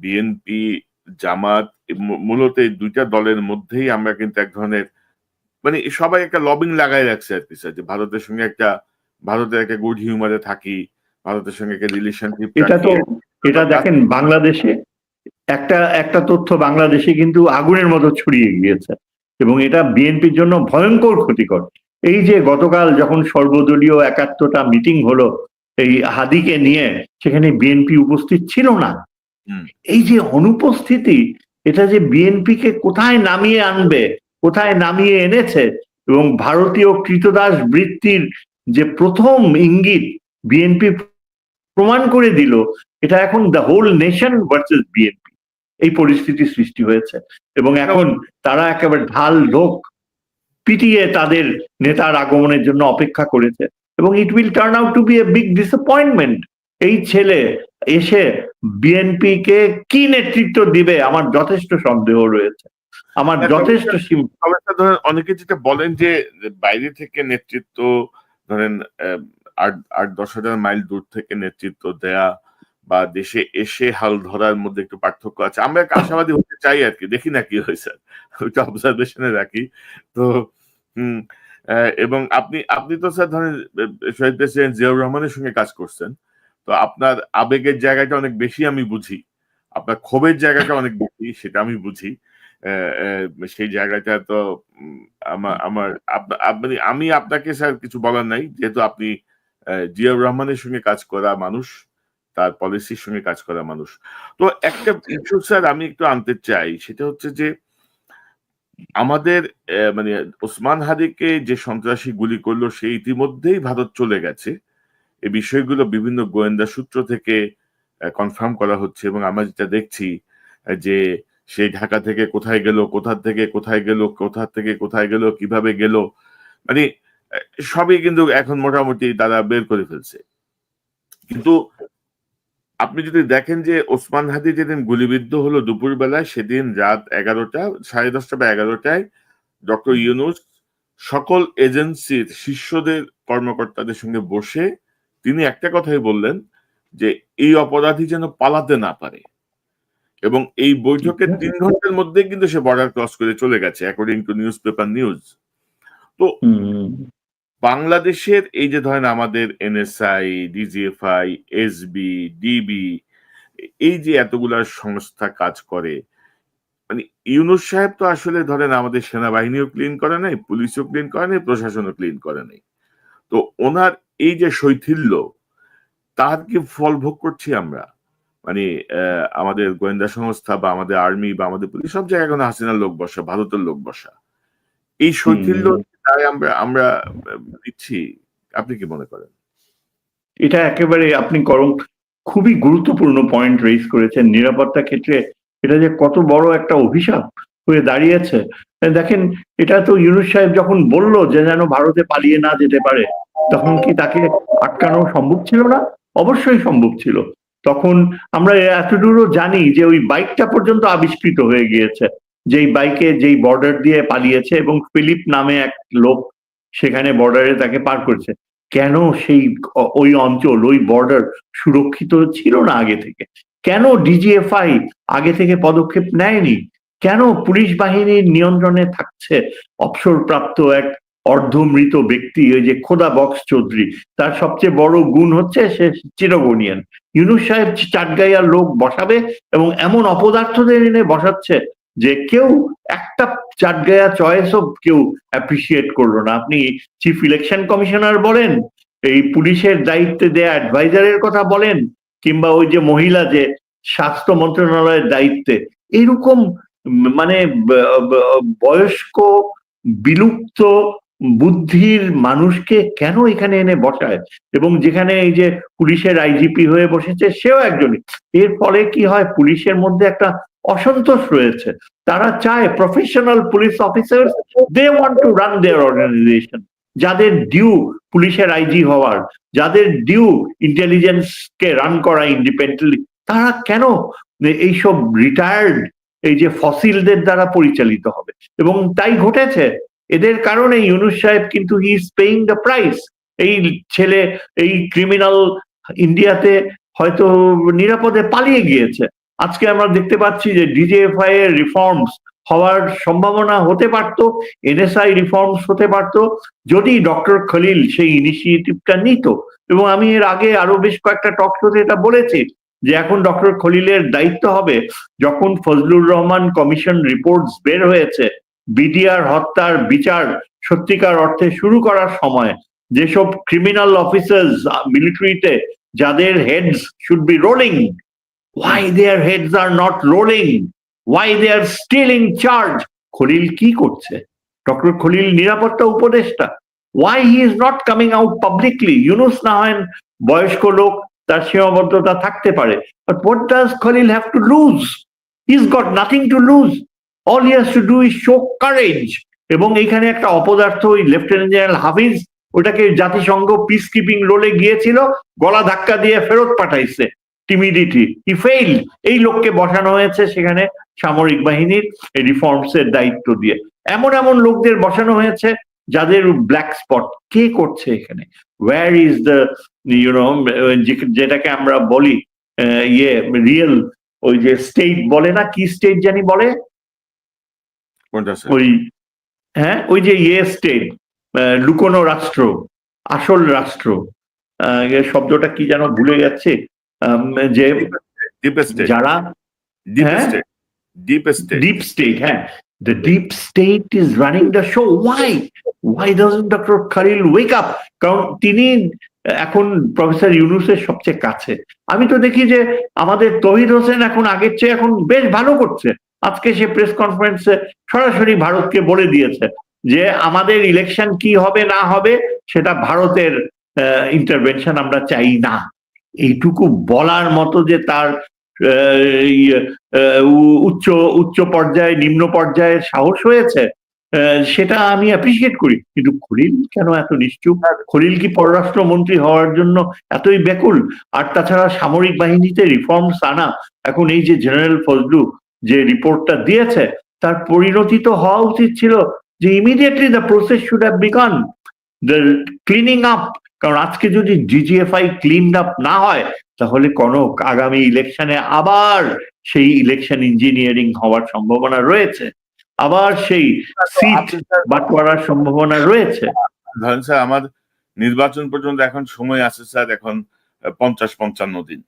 বিএনপি জামাত মূলত এই দুইটা দলের মধ্যেই আমরা কিন্তু এক ধরনের মানে সবাই একটা লবিং লাগাই রাখছে আর কি স্যার, যে ভারতের একটা গুড হিউমারে থাকি, ভারতের সঙ্গে একটা রিলেশনশিপ এটা রাখি। তো, এটা দেখেন বাংলাদেশে একটা একটা তথ্য বাংলাদেশে কিন্তু আগুনের মতো ছড়িয়ে গিয়েছে এবং এটা বিএনপির জন্য ভয়ঙ্কর ক্ষতিকর। এই যে গতকাল যখন সর্বদলীয় ৭১টা মিটিং হলো এই হাদিকে নিয়ে, সেখানে বিএনপি উপস্থিত ছিল না। হুম, এই যে অনুপস্থিতি, এটা যে বিএনপিকে কোথায় নামিয়ে আনবে, কোথায় নামিয়ে এনেছে, এবং ভারতীয় কৃতদাস বৃত্তির যে প্রথম ইঙ্গিত বিএনপি প্রমাণ করে দিল, এটা এখন the whole nation versus BNP এই পরিস্থিতি সৃষ্টি হয়েছে। এবং এখন তারা একেবারে ঢাল ঢোক পিটিয়ে তাদের নেতার আগমনের জন্য অপেক্ষা করেছে এবং it will turn out to be a big disappointment. এই ছেলে এসে বিএনপি কে কি নেতৃত্ব দিবে আমার যথেষ্ট সন্দেহ রয়েছে, আমার যথেষ্ট ধরেন অনেকে যেটা বলেন যে বাইরে থেকে নেতৃত্ব, ধরেন ৮-১০ হাজার মাইল দূর থেকে নেতৃত্ব দেয়া বা দেশে এসে হাল ধরার মধ্যে একটু পার্থক্য আছে। আমরা একটা আশাবাদী হতে চাই আর কি, দেখি না কি হয়েছে, ওইটা অবজারভেশনে রাখি। তো হুম এবং আপনি আপনি তো স্যার ধরেন শহীদ প্রেসিডেন্ট জিয়াউর রহমানের সঙ্গে কাজ করছেন, তো আপনার আবেগের জায়গাটা অনেক বেশি আমি বুঝি, আপনার ক্ষোভের জায়গাটা অনেক বেশি সেটা আমি বুঝি। সেই জায়গাটা তো আমার আমি আপনাকে স্যার কিছু বলার নাই, যেহেতু আপনি জিয়াউর রহমানের সঙ্গে কাজ করা মানুষ, তার পলিসির সঙ্গে কাজ করা মানুষ। তো একটা ইস্যু স্যার আমি একটু আনতে চাই, সেটা হচ্ছে যে আমাদের মানে ওসমান হাদিকে যে সন্ত্রাসী গুলি করলো সে ইতিমধ্যেই ভারত চলে গেছে। এই বিষয়গুলো বিভিন্ন গোয়েন্দা সূত্র থেকে কনফার্ম করা হচ্ছে, এবং আমরা যেটা দেখছি যে সে ঢাকা থেকে কোথায় গেল, কোথা থেকে কোথায় গেল, কোথা থেকে কোথায় গেল, কিভাবে গেল, মানে সবই কিন্তু এখন মোটামুটি তারা বের করে ফেলছে। কিন্তু আপনি যদি দেখেন যে ওসমান হাদি যেদিন গুলিবিদ্ধ হলো দুপুর বেলায়, সেদিন রাত ১১টা ১০:৩০ বা ১১টায় ডক্টর ইউনূস সকল এজেন্সির শীর্ষদের কর্মকর্তাদের সঙ্গে বসে তিনি একটা কথাই বললেন যে এই অপরাধী যেন পালাতে না পারে। এবং এই বৈঠকের 3 ঘন্টার মধ্যে কিন্তু সে বর্ডার ক্রস করে চলে গেছে, according to news paper news. তো বাংলাদেশের এই যে ধরেন আমাদের এনএসআই, ডিজিএফআই, এসবি, ডিবি, এই যে এতগুলা সংস্থা কাজ করে, মানে ইউনূস সাহেব তো আসলে ধরেন আমাদের সেনাবাহিনীও ক্লিন করে নাই, পুলিশও ক্লিন করে নাই, প্রশাসনও ক্লিন করে নাই। তো ওনার এই যে শৈথিল্য, তার কি ফল ভোগ করছি আমরা? মানে আমাদের গোয়েন্দা সংস্থা বা আমাদের আর্মি বা আমাদের পুলিশ সব জায়গায় এখন হাসিনার লোক বসা, ভারতের লোক বসা। এই শৈথিল্য তাই আমরা আমরা দিচ্ছি। আপনি কি মনে করেন? এটা একেবারে আপনি খুবই গুরুত্বপূর্ণ পয়েন্ট রেইজ করেছেন। নিরাপত্তা ক্ষেত্রে এটা যে কত বড় একটা অভিশাপ হয়ে দাঁড়িয়েছে। দেখেন, এটা তো ইউনূস সাহেব যখন বলল যে যেন ভারতে পালিয়ে না যেতে পারে, তখন কি তাকে আটকানো সম্ভব ছিল না? অবশ্যই সম্ভব ছিল। তখন আমরা এতদূরও জানি যে ওই বাইকটা পর্যন্ত আবিষ্কৃত হয়ে গিয়েছে, যেই বাইকে যেই বর্ডার দিয়ে পালিয়েছে, এবং ফিলিপ নামে এক লোক সেখানে বর্ডারে তাকে পার করেছে। কেন সেই ওই অঞ্চল, ওই বর্ডার সুরক্ষিত ছিল না আগে থেকে? কেন ডিজিএফআই আগে থেকে পদক্ষেপ নেয়নি? কেন পুলিশ বাহিনীর নিয়ন্ত্রণে থাকছে অবসরপ্রাপ্ত এক অর্ধমৃত ব্যক্তি, ওই যে খোদা বক্স চৌধুরী? তার সবচেয়ে বড় গুণ হচ্ছে সে চিরগনিয়ান। ইউনূস সাহেব চাটগাইয়ার লোক বসাবে এবং এমন অপদার্থদের এনে বসাচ্ছে যে কেউ একটা চাটগায়া চয়েসও কেউ অ্যাপ্রিসিয়েট করলো না। আপনি চিফ ইলেকশন কমিশনার বলেন, এই পুলিশের দায়িত্বে দেয়া অ্যাডভাইজারের কথা বলেন, কিংবা ওই যে মহিলা যে স্বাস্থ্য মন্ত্রণালয়ের দায়িত্বে, এরকম মানে বয়স্ক বিলুপ্ত বুদ্ধির মানুষকে কেন এখানে এনে বসায়? এবং যেখানে এই যে পুলিশের আইজিপি হয়ে বসেছে সেও একজনই। এর ফলে কি হয়? পুলিশের মধ্যে একটা অসন্তোষ রয়েছে। তারা চায় professional police officer, they want to run their organization. যাদের ডিউ পুলিশের আইজি হওয়ার, যাদের ডিউ ইন্টেলিজেন্স কে রান করা ইন্ডিপেন্ডেন্টলি, তারা কেন এইসব রিটায়ার্ড এই যে ফসিলদের দ্বারা পরিচালিত হবে? এবং তাই ঘটেছে। এদের কারণে ইউনূস সাহেব কিন্তু he is paying the price. এই ছেলে, এই ক্রিমিনাল ইন্ডিয়াতে হয়তো নিরাপদে পালিয়ে গিয়েছে। আজকে আমরা দেখতে পাচ্ছি যে ডিজিএফআই এর রিফর্মস হওয়ার সম্ভাবনা হতে পারত, এনএসআই রিফর্মস হতে পারত, যদি ডক্টর খলিল সেই ইনিশিয়েটিভটা নিত। এবং আমি এর আগে আরো বেশ কয়েকটা টক শোতে এটা বলেছি যে এখন ডক্টর খলিলের দায়িত্ব হবে, যখন ফজলুর রহমান কমিশন রিপোর্টস বের হয়েছে, বিডিআর হত্যার বিচার সত্যিকার অর্থে শুরু করার সময় যেসব ক্রিমিনাল অফিসার্স মিলিটারিতে যাদের heads should be rolling, why their heads are not rolling, why they are still in charge? Khalil কি করছে? ডক্টর খলিল নিরাপত্তা উপদেষ্টা, why he is not coming out publicly? Yunus না হয় বয়স্ক লোক, তার সীমাবদ্ধতা থাকতে পারে, but what does Khalil have to lose? He's got nothing to lose. All he has to do is show courage. এবং এখানে একটা অপদার্থ, ওই লেফটেন্যান্ট জেনারেল হাফিজ, ওটাকে জাতিসংঘ পিস কিপিং রোলে গিয়েছিল, গলা ধাক্কা দিয়ে ফেরত পাঠাইছে। টিমিডিটি, হি ফেইল। এই লোককে বসানো হয়েছে সেখানে সামরিক বাহিনীর রিফর্মস এর দায়িত্ব দিয়ে। এমন এমন লোকদের বসানো হয়েছে যাদের ব্ল্যাক স্পট। কে করছে এখানে? ওয়্যার ইজ দ্য যেটাকে আমরা বলি রিয়েল, ওই যে স্টেট বলে না, কি স্টেট জানি বলে, ওই হ্যাঁ, ওই যে স্টেট, লুকোনো রাষ্ট্র, আসল রাষ্ট্র, শব্দটা কি যেন ভুলে যাচ্ছে, যে যারা ডিপ স্টেট, হ্যাঁ, the deep state is running the show. Why doesn't Dr. Khalil wake up? কারণ তিনি এখন প্রফেসর ইউনূসের সবচেয়ে কাছে। আমি তো দেখি যে আমাদের তৌহিদ হোসেন এখন আগের চেয়ে এখন বেশ ভালো করছে। আজকে সে প্রেস কনফারেন্সে সরাসরি ভারতকে বলে দিয়েছে যে আমাদের ইলেকশন কি হবে না হবে সেটা ভারতের ইন্টারভেনশন আমরা চাই না। এইটুকু বলার মতো যে তার উচ্চ পর্যায়ে নিম্ন পর্যায়ের সাহস হয়েছে, সেটা আমি অ্যাপ্রিসিয়েট করি। কিন্তু খলিল কেন এত নিশ্চুপ? খলিল কি পররাষ্ট্রমন্ত্রী হওয়ার জন্য এতই ব্যাকুল? আর তাছাড়া সামরিক বাহিনীতে রিফর্মস আনা, এখন এই যে জেনারেল ফজলু যে রিপোর্টটা দিয়েছে, তার পরিণতি তো হওয়া উচিত ছিল যে immediately the process should have begun the cleaning up. কারণ আজকে যদি ডিজিএফআই ক্লিন আপ না হয়, তাহলে কনক আগামী ইলেকশনে আবার সেই ইলেকশন ইঞ্জিনিয়ারিং হওয়ার সম্ভাবনা রয়েছে, আবার সেই সিট বাটোয়ারার সম্ভাবনা রয়েছে। ধরেন স্যার, আমার নির্বাচন পর্যন্ত এখন সময় আছে স্যার, এখন 50-55 দিন।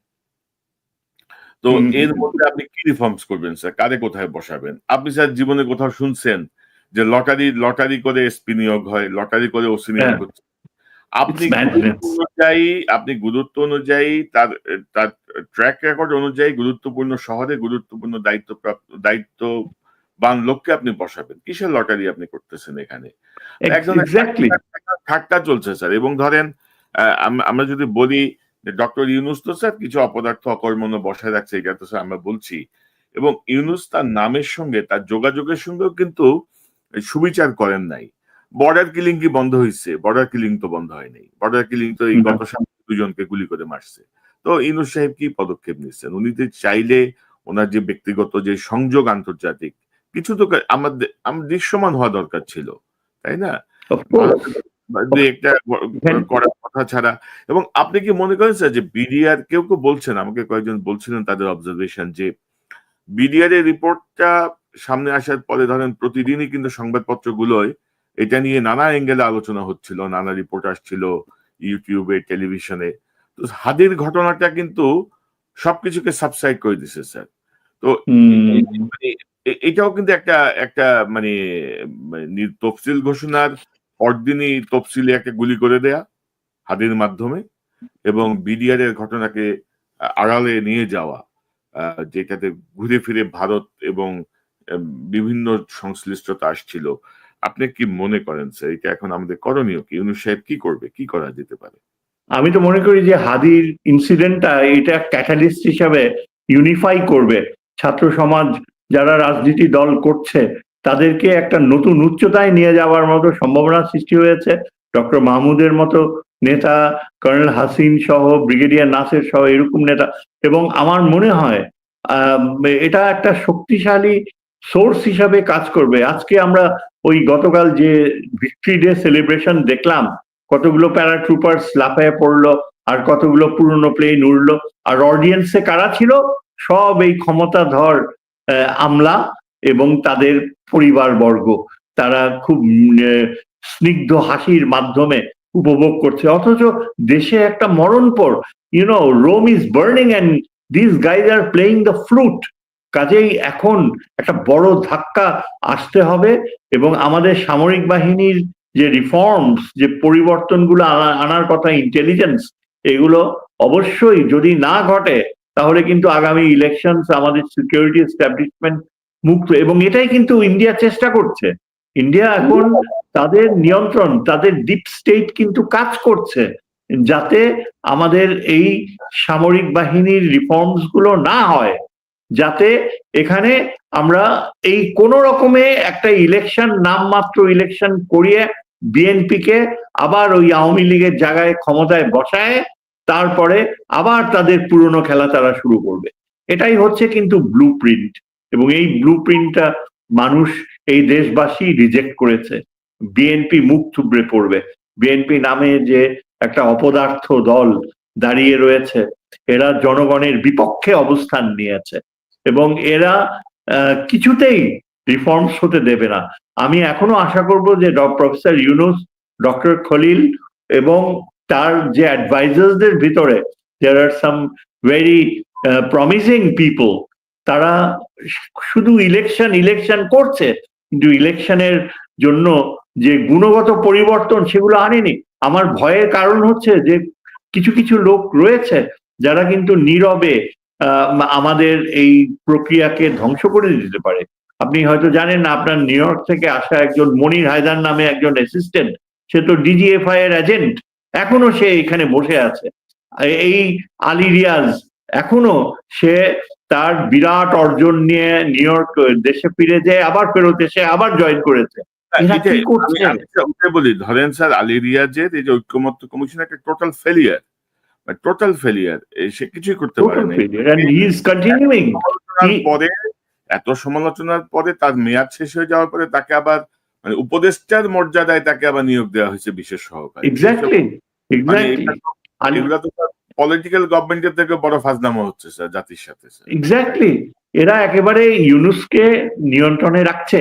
তো এর মধ্যে আপনি কি রিফর্মস করবেন স্যার? কারে কোথায় বসাবেন? আপনি স্যার জীবনে কোথাও শুনছেন যে লটারি করে এসপি নিয়োগ হয়, লটারি করে ওসি নিয়োগ হচ্ছে? আপনি গুরুত্ব অনুযায়ী তার ট্র্যাক রেকর্ড অনুযায়ী গুরুত্বপূর্ণ শহরে গুরুত্বপূর্ণ দায়িত্ববান লোককে আপনি বসাবেন। কিসের লটারি আপনি করতেছেন এখানে? ঠাট্টা চলছে স্যার। এবং ধরেন আমরা যদি বলি যে ডক্টর ইউনূস তো স্যার কিছু অপদার্থ অকর্মণ্য বসায় রাখছে, এটা তো স্যার আমরা বলছি। এবং ইউনূস তার নামের সঙ্গে তার যোগাযোগের সঙ্গেও কিন্তু সুবিচার করেন নাই। বর্ডার কিলিং কি বন্ধ হয়েছে? বর্ডার কিলিং তো বন্ধ হয়নি। বর্ডার কিলিং তো এই গত সপ্তাহে 2 জনকে গুলি করে মারছে। তো ইউনূস সাহেব কি পদক্ষেপ নিচ্ছেন? উনি তো চাইলে ওনার যে ব্যক্তিগত যে সংযোগ আন্তর্জাতিক কিছু তো আমাদের দৃশ্যমান হওয়া দরকার ছিল, তাই না? একটা করার কথা ছাড়া। এবং আপনি কি মনে করেন স্যার যে বিডিআর কেউ বলছেন, আমাকে কয়েকজন বলছিলেন তাদের অবজারভেশন, যে বিডিআর এর রিপোর্টটা সামনে আসার পরে ধরেন প্রতিদিনই কিন্তু সংবাদপত্রগুলোয় এটা নিয়ে নানা অ্যাঙ্গেলে আলোচনা হচ্ছিল, নানা রিপোর্ট আসছিল ইউটিউবে, টেলিভিশনে। তো হাদির ঘটনাটা কিন্তু সবকিছুকে সাবসাইড করে দিছে স্যার। তো এটাও কিন্তু একটা মানে তফসিল ঘোষণার পরদিনই তফসিলে একটা গুলি করে দেয়া হাদির মাধ্যমে, এবং বিডিআর এর ঘটনাকে আড়ালে নিয়ে যাওয়া, যেটাতে ঘুরে ফিরে ভারত এবং বিভিন্ন সংশ্লিষ্টতা আসছিল। আপনি কি মনে করেন স্যার এটা এখন আমাদের করণীয় কি? ইউনূস সাহেব কি করবে? কি করা যেতে পারে? আমি তো মনে করি যে হাদির ইনসিডেন্টটা এটা ক্যাটালিস্ট হিসাবে ইউনিফাই করবে ছাত্র সমাজ, যারা রাজনীতি দল করছে তাদেরকে একটা নতুন উচ্চতায় নিয়ে যাওয়ার মতো সম্ভাবনা সৃষ্টি হয়েছে। ডক্টর মাহমুদের মতো নেতা, কর্নেল হাসিন সহ, ব্রিগেডিয়ার নাসের সহ এরকম নেতা, এবং আমার মনে হয় এটা একটা শক্তিশালী সোর্স হিসাবে কাজ করবে। আজকে আমরা ওই গতকাল যে ভিক্টরি ডে সেলিব্রেশন দেখলাম, কতগুলো প্যারাট্রুপার্স লাফায় পড়লো, আর কতগুলো পুরনো প্লেন উড়লো, আর অডিয়েন্সে কারা ছিল? সব এই ক্ষমতাধর আমলা এবং তাদের পরিবারবর্গ। তারা খুব স্নিগ্ধ হাসির মাধ্যমে উপভোগ করছে, অথচ দেশে একটা মরণপর, Rome is burning and this guys are playing the flute. কাজেই এখন একটা বড় ধাক্কা আসতে হবে, এবং আমাদের সামরিক বাহিনীর যে রিফর্মস, যে পরিবর্তনগুলো আনার কথা, ইন্টেলিজেন্স, এগুলো অবশ্যই যদি না ঘটে তাহলে কিন্তু আগামী ইলেকশন আমাদের সিকিউরিটি এস্টাবলিশমেন্ট মুক্ত। এবং এটাই কিন্তু ইন্ডিয়া চেষ্টা করছে। ইন্ডিয়া এখন তাদের নিয়ন্ত্রণ, তাদের ডিপ স্টেট কিন্তু কাজ করছে যাতে আমাদের এই সামরিক বাহিনীর রিফর্মস গুলো না হয়, যাতে এখানে আমরা এই কোন রকমে একটা ইলেকশন, নামমাত্র ইলেকশন করিয়ে বিএনপিকে আবার ওই আওয়ামী লীগের জায়গায় ক্ষমতায় বসায় তারপরে আবার তাদের পুরনো খেলা তারা শুরু করবে। এটাই হচ্ছে কিন্তু ব্লু প্রিন্ট, এবং এই ব্লু প্রিন্টটা মানুষ, এই দেশবাসী রিজেক্ট করেছে। বিএনপি মুখ থুবড়ে পড়বে। বিএনপি নামে যে একটা অপদার্থ দল দাঁড়িয়ে রয়েছে, এরা জনগণের বিপক্ষে অবস্থান নিয়েছে, এবং এরা কিছুতেই রিফর্মস হতে দেবে না। আমি এখনো আশা করব যে প্রফেসর ইউনূস, ডক্টর খলিল এবং তার যে অ্যাডভাইজার্সদের ভিতরে দেয়ার আর সাম ভেরি প্রমিসিং পিপল, তারা শুধু ইলেকশন করছে, কিন্তু ইলেকশনের জন্য যে গুণগত পরিবর্তন সেগুলো আনেনি। আমার ভয়ের কারণ হচ্ছে যে কিছু কিছু লোক রয়েছে যারা কিন্তু নীরবে আমাদের এই প্রক্রিয়াকে ধ্বংস করে দিতে পারে। আপনি হয়তো জানেন না, আপনার নিউ ইয়র্ক থেকে আসা একজন মনির হায়দার নামে একজন অ্যাসিস্ট্যান্ট, সে তো ডিজিএফআই এর এজেন্ট, এখনো সে এখানে বসে আছে। এই আলী রিয়াজ এখনো সে তার বিরাট অর্জন নিয়ে নিউ ইয়র্ক দেশে ফিরে যায়, আবার ফেরত এসে আবার জয়েন করেছে। বলি ধরেন স্যার, আলী রিয়াজের এই যে ঐক্যমত্য কমিশন একটা টোটাল ফেলিয়ার, সে কিছুই করতে পারে না। পরে এত সমালোচনার পরে তার মেয়াদ শেষ হয়ে যাওয়ার পরে তাকে আবার মানে উপদেষ্টার মর্যাদায় তাকে আবার নিয়োগ দেওয়া হয়েছে বিশেষ সহকারী। এগুলা তো পলিটিক্যাল গভর্নমেন্টের থেকে বড় ফাজলামো হচ্ছে স্যার জাতির সাথে। এক্স্যাক্টলি। এরা একেবারে ইউনুসকে নিয়ন্ত্রণে রাখছে।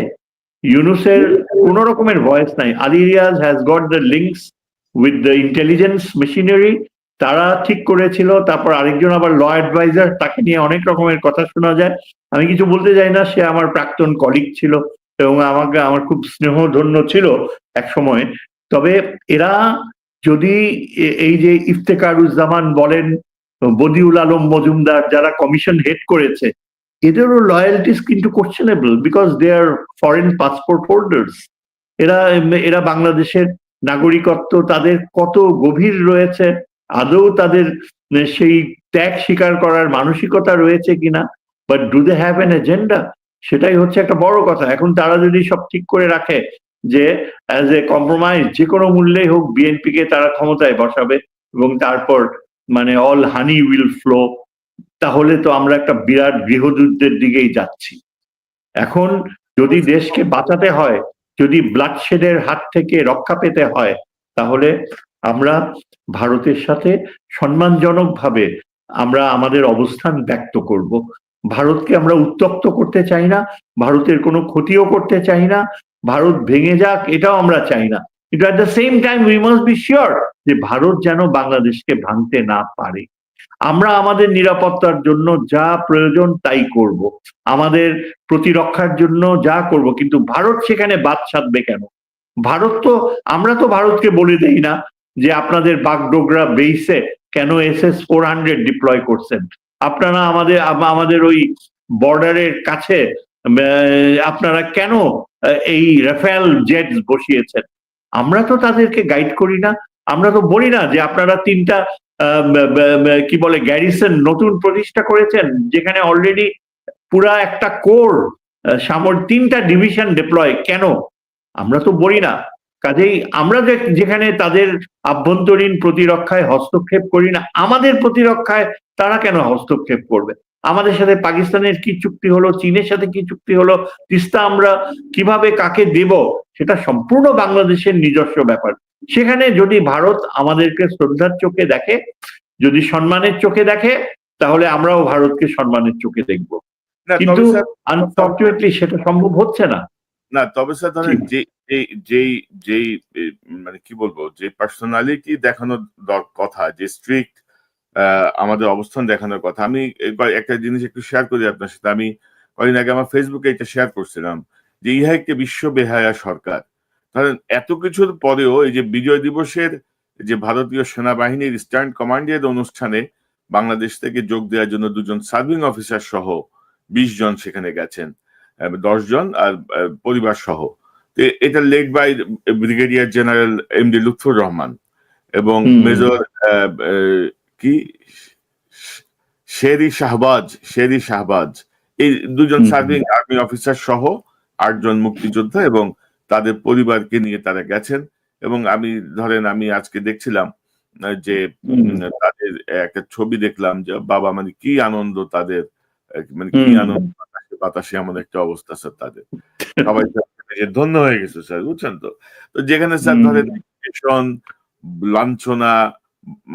ইউনুসের কোন রকমের ভয়েস নাই। Ali Riaz has got the links with the intelligence machinery, তারা ঠিক করেছিল। তারপর আরেকজন আবার ল অ্যাডভাইজার, তাকে নিয়ে অনেক রকমের কথা শোনা যায়। আমি কিছু বলতে চাই না, সে আমার প্রাক্তন কলিগ ছিল এবং আমাকে আমার খুব স্নেহধন্য ছিল এক সময়। তবে এরা যদি এই যে ইফতেখারুজ্জামান বলেন, বদিউল আলম মজুমদার, যারা কমিশন হেড করেছে, এদেরও লয়ালটিস কিন্তু questionable, because they are foreign passport holders. এরা এরা বাংলাদেশের নাগরিকত্ব তাদের কত গভীর রয়েছে, আদৌ তাদের সেই ত্যাগ স্বীকার করার মানসিকতা রয়েছে কিনা, but do they have an agenda, সেটাই হচ্ছে একটা বড় কথা। এখন তারা যদি সব ঠিক করে রাখে যে অ্যাজ এ কম্প্রোমাইজ যে কোনো মূল্যেই হোক বিএনপি কে তারা ক্ষমতায় বসাবে এবং তারপর মানে অল হানি উইল ফ্লো, তাহলে তো আমরা একটা বিরাট গৃহযুদ্ধের দিকেই যাচ্ছি। এখন যদি দেশকে বাঁচাতে হয়, যদি ব্লাডশেডের হাত থেকে রক্ষা পেতে হয়, তাহলে আমরা ভারতের সাথে সম্মানজনকভাবে আমরা আমাদের অবস্থান ব্যক্ত করব। ভারতকে আমরা উত্তপ্ত করতে চাই না, ভারতের কোনো ক্ষতিও করতে চাই না, ভারত ভেঙে যাক এটাও আমরা চাই না, কিন্তু at the same time we must be sure যে ভারত যেন বাংলাদেশকে ভাঙতে না পারে। আমরা আমাদের নিরাপত্তার জন্য যা প্রয়োজন তাই করব, আমাদের প্রতিরক্ষার জন্য যা করব, কিন্তু ভারত সেখানে বাদ সাধবে কেন? ভারত তো, আমরা তো ভারতকে বলে দেই না যে আপনাদের বাগডোগরা বেইসে কেন SS-400 ডিপ্লয় করছেন, আপনারা আমাদের ওই বর্ডারের কাছে আপনারা কেন এই রাফেল জেট বসিয়েছেন। আমরা তো তাদেরকে গাইড করি না, আমরা তো বলি না যে আপনারা 3টা কি বলে গ্যারিসন নতুন প্রতিষ্ঠা করেছেন, যেখানে অলরেডি পুরা একটা কোর 3টা ডিভিশন ডিপ্লয়, কেন? আমরা তো বলি না। কাজেই আমরা যেখানে তাদের আভ্যন্তরীণ প্রতিরক্ষায় হস্তক্ষেপ করি না, আমাদের প্রতিরক্ষায় তারা কেন হস্তক্ষেপ করবে? আমাদের সাথে পাকিস্তানের কি চুক্তি হলো, চীনের সাথে কি চুক্তি হলো, তিস্তা আমরা কিভাবে কাকে দেব, সেটা সম্পূর্ণ বাংলাদেশের নিজস্ব ব্যাপার। সেখানে যদি ভারত আমাদেরকে শ্রদ্ধার চোখে দেখে, যদি সম্মানের চোখে দেখে, তাহলে আমরাও ভারতকে সম্মানের চোখে দেখব। কিন্তু আনফরচুনেটলি সেটা সম্ভব হচ্ছে না। না, তবে স্যার ধরেন যেই যেই মানে কি বলবো, যে পার্সোনালিটি দেখানোর কথা, যে স্ট্রিক্ট আমাদের অবস্থান দেখানোর কথা, আমি একটা জিনিস একটু শেয়ার করি আপনার সাথে। আমি কদিন আগে আমার ফেসবুকে এটা শেয়ার করছিলাম যে ইহা একটি বিশ্ব বেহায়া সরকার। ধরেন এত কিছুর পরেও এই যে বিজয় দিবসের যে ভারতীয় সেনাবাহিনীর ইস্টার্ন কমান্ডের অনুষ্ঠানে বাংলাদেশ থেকে যোগ দেওয়ার জন্য 2জন সার্ভিং অফিসার সহ 20 জন সেখানে গেছেন, 10 জন আর পরিবার সহ। এটা led by brigadier general MD Lutfor Rahman এবং মেজর কি শেরি শাহবাজ, এই 2জন সার্ভিং আর্মি অফিসার সহ 8 জন মুক্তিযোদ্ধা এবং তাদের পরিবারকে নিয়ে তারা গেছেন। এবং আমি আজকে দেখছিলাম যে তাদের একটা ছবি দেখলাম যে বাবা, মানে কি আনন্দ তাদের, মানে কি আনন্দ, বাতাসে এমন একটা অবস্থা স্যার তাদের, সবাই ধন্য হয়ে গেছে স্যার, বুঝছেন তো। তো যেখানে স্যার ধরেন লাঞ্ছনা,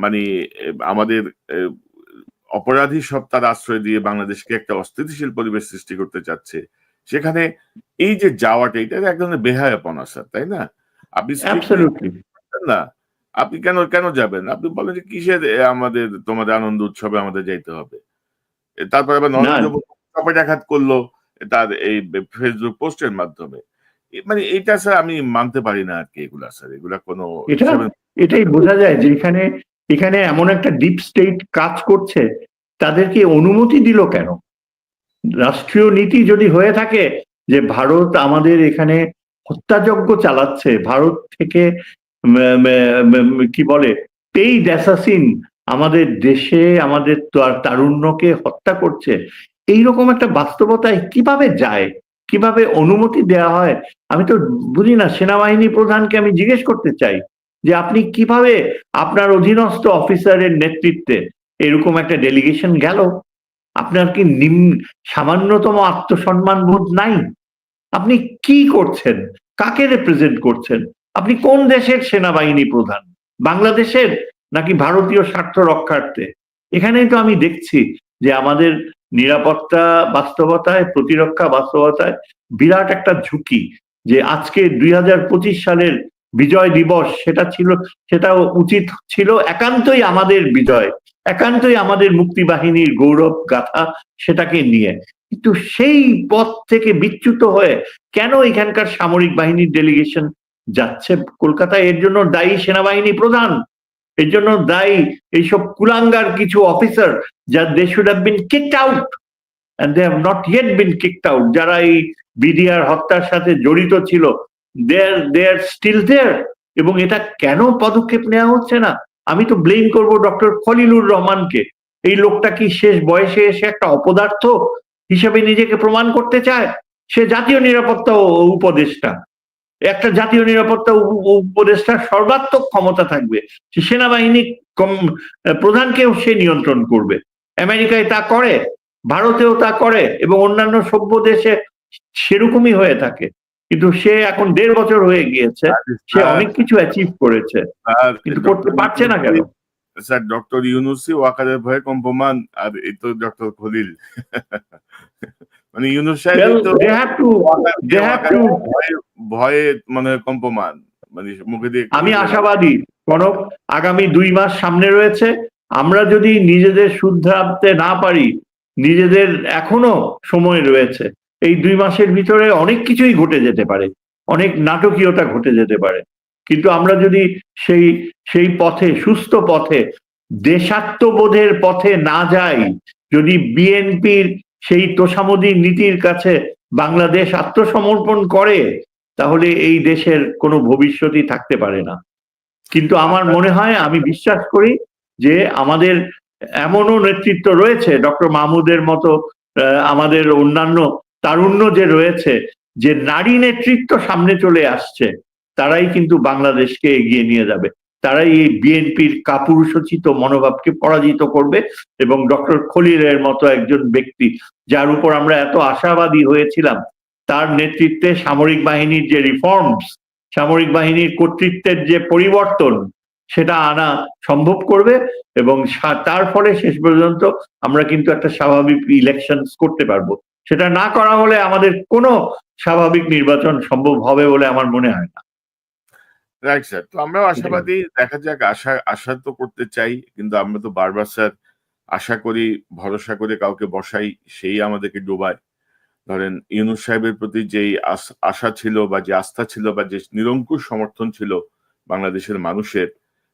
মানে আমাদের অপরাধী সত্তার আশ্রয় দিয়ে বাংলাদেশকে একটা অস্থিতিশীল পরিবেশ সৃষ্টি করতে চাচ্ছে, সেখানে এই যে যাওয়াটা, এটা এক ধরনের বেহায়াপনা স্যার, তাই না? আপনি না, আপনি কেন যাবেন? আপনি বলেন যে কিসের তোমাদের আনন্দ উৎসবে আমাদের যাইতে হবে। তারপর আবার নরেন্দ্র মোদী আঘাত করলো তার এই ফেসবুক পোস্টের মাধ্যমে। মানে এটা স্যার আমি মানতে পারি না আর কি, এগুলা স্যার, এগুলা কোনো এটাই বোঝা যায় যে এখানে এমন একটা ডিপ স্টেট কাজ করছে, তাদেরকে অনুমতি দিল কেন? রাষ্ট্রীয় নীতি যদি হয়ে থাকে যে ভারত আমাদের এখানে হত্যাযজ্ঞ চালাচ্ছে, ভারত থেকে কি বলে পেইড অ্যাসাসিন আমাদের দেশে আমাদের তারুণ্যকে হত্যা করছে, এইরকম একটা বাস্তবতায় কিভাবে যায়, কিভাবে অনুমতি দেয়া হয়? আমি তো বুঝি না। সেনাবাহিনী প্রধানকে আমি জিজ্ঞেস করতে চাই যে আপনি কিভাবে আপনার অধীনস্থ অফিসারের নেতৃত্বে এরকম একটা ডেলিগেশন গেল? আপনার কি সামান্যতম আত্মসম্মান বোধ নাই? আপনি কি করছেন? কাকে রিপ্রেজেন্ট করছেন? আপনি কোন দেশের সেনাবাহিনী প্রধান? বাংলাদেশের নাকি ভারতীয় স্বার্থ রক্ষার্থে? এখানেই তো আমি দেখছি যে আমাদের নিরাপত্তা বাস্তবতায়, প্রতিরক্ষা বাস্তবতায় বিরাট একটা ঝুঁকি। যে আজকে 2025 সালের বিজয় দিবস সেটাও উচিত ছিল একান্তই আমাদের বিজয়, একান্তই আমাদের মুক্তিবাহিনীর গৌরব গাথা সেটাকে নিয়ে। কিন্তু সেই পথ থেকে বিচ্যুত হয়ে কেন এখানকার সামরিক বাহিনীর ডেলিগেশন যাচ্ছে কলকাতায়? এর জন্য দায়ী সেনাবাহিনী প্রধান, এর জন্য দায়ী এইসব কুলাঙ্গার কিছু অফিসার, যা they should have been kicked out and they have not yet been kicked out, যারা এই বিডিআর হত্যার সাথে জড়িত ছিল, they are still there। এবং এটা কেন পদক্ষেপ নেওয়া হচ্ছে না? আমি তো ব্লেম করব ডক্টর খলিলুর রহমানকে। এই লোকটা কি শেষ বয়সে এসে একটা অপদার্থ হিসেবে নিজেকে প্রমাণ করতে চায়? সে জাতীয় নিরাপত্তা উপদেষ্টা, একটা জাতীয় নিরাপত্তা উপদেষ্টার সর্বাত্মক ক্ষমতা থাকবে, সে সেনাবাহিনী প্রধানকেও সে নিয়ন্ত্রণ করবে। আমেরিকায় তা করে, ভারতেও তা করে, এবং অন্যান্য সভ্য দেশে সেরকমই হয়ে থাকে। কিন্তু সে এখন 1.5 বছর হয়ে গিয়েছে, সে অনেক কিছু অ্যাচিভ করেছে, কিন্তু করতে পারছে না কেন? স্যার, ডক্টর ইউনূসই ওয়াকারের ভয়ে কম্পমান, আর এই তো ডক্টর খলিল। মানে ইউনূস সাহেব তো ভয়ে মানে কম্পমান, মানে মুখে দিয়ে। আমি আশাবাদী কনক, আগামী 2 মাস সামনে রয়েছে। আমরা যদি নিজেদের শুধরাতে না পারি, নিজেদের এখনো সময় রয়েছে, এই 2 মাসের ভিতরে অনেক কিছুই ঘটে যেতে পারে, অনেক নাটকীয়তা ঘটে যেতে পারে। কিন্তু আমরা যদি সেই পথে, সুস্থ পথে, দেশাত্মবোধের পথে না যাই, যদি বিএনপির সেই তোষামোদী নীতির কাছে বাংলাদেশ আত্মসমর্পণ করে, তাহলে এই দেশের কোনো ভবিষ্যৎই থাকতে পারে না। কিন্তু আমার মনে হয়, আমি বিশ্বাস করি যে আমাদের এমনও নেতৃত্ব রয়েছে, ডক্টর মাহমুদের মতো, আমাদের অন্যান্য তারুণ্য যে রয়েছে, যে নারী নেতৃত্ব সামনে চলে আসছে, তারাই কিন্তু বাংলাদেশকে এগিয়ে নিয়ে যাবে। তারাই এই বিএনপির কাপুরুষোচিত মনোভাবকে পরাজিত করবে, এবং ডক্টর খলিলের মতো একজন ব্যক্তি, যার উপর আমরা এত আশাবাদী হয়েছিলাম, তার নেতৃত্বে সামরিক বাহিনীর যে রিফর্মস, সামরিক বাহিনীর কর্তৃত্বের যে পরিবর্তন, সেটা আনা সম্ভব করবে। এবং তার ফলে শেষ পর্যন্ত আমরা কিন্তু একটা স্বাভাবিক ইলেকশন করতে পারবো। সেটা না করা হলে আমাদের কোনো স্বাভাবিক নির্বাচন সম্ভব হবে বলে আমার মনে হয় না। রাইট স্যার, তো আমরাও আশাবাদী, দেখা যাক। আশা তো করতে চাই, কিন্তু আমরা তো বারবার স্যার আশা করি, ভরসা করে কাউকে বসাই, সেই আমাদেরকে ডোবায়। ধরেন ইউনূস সাহেবের প্রতি যেই আশা ছিল, বা যে আস্থা ছিল, বা যে নিরঙ্কুশ সমর্থন ছিল বাংলাদেশের মানুষের,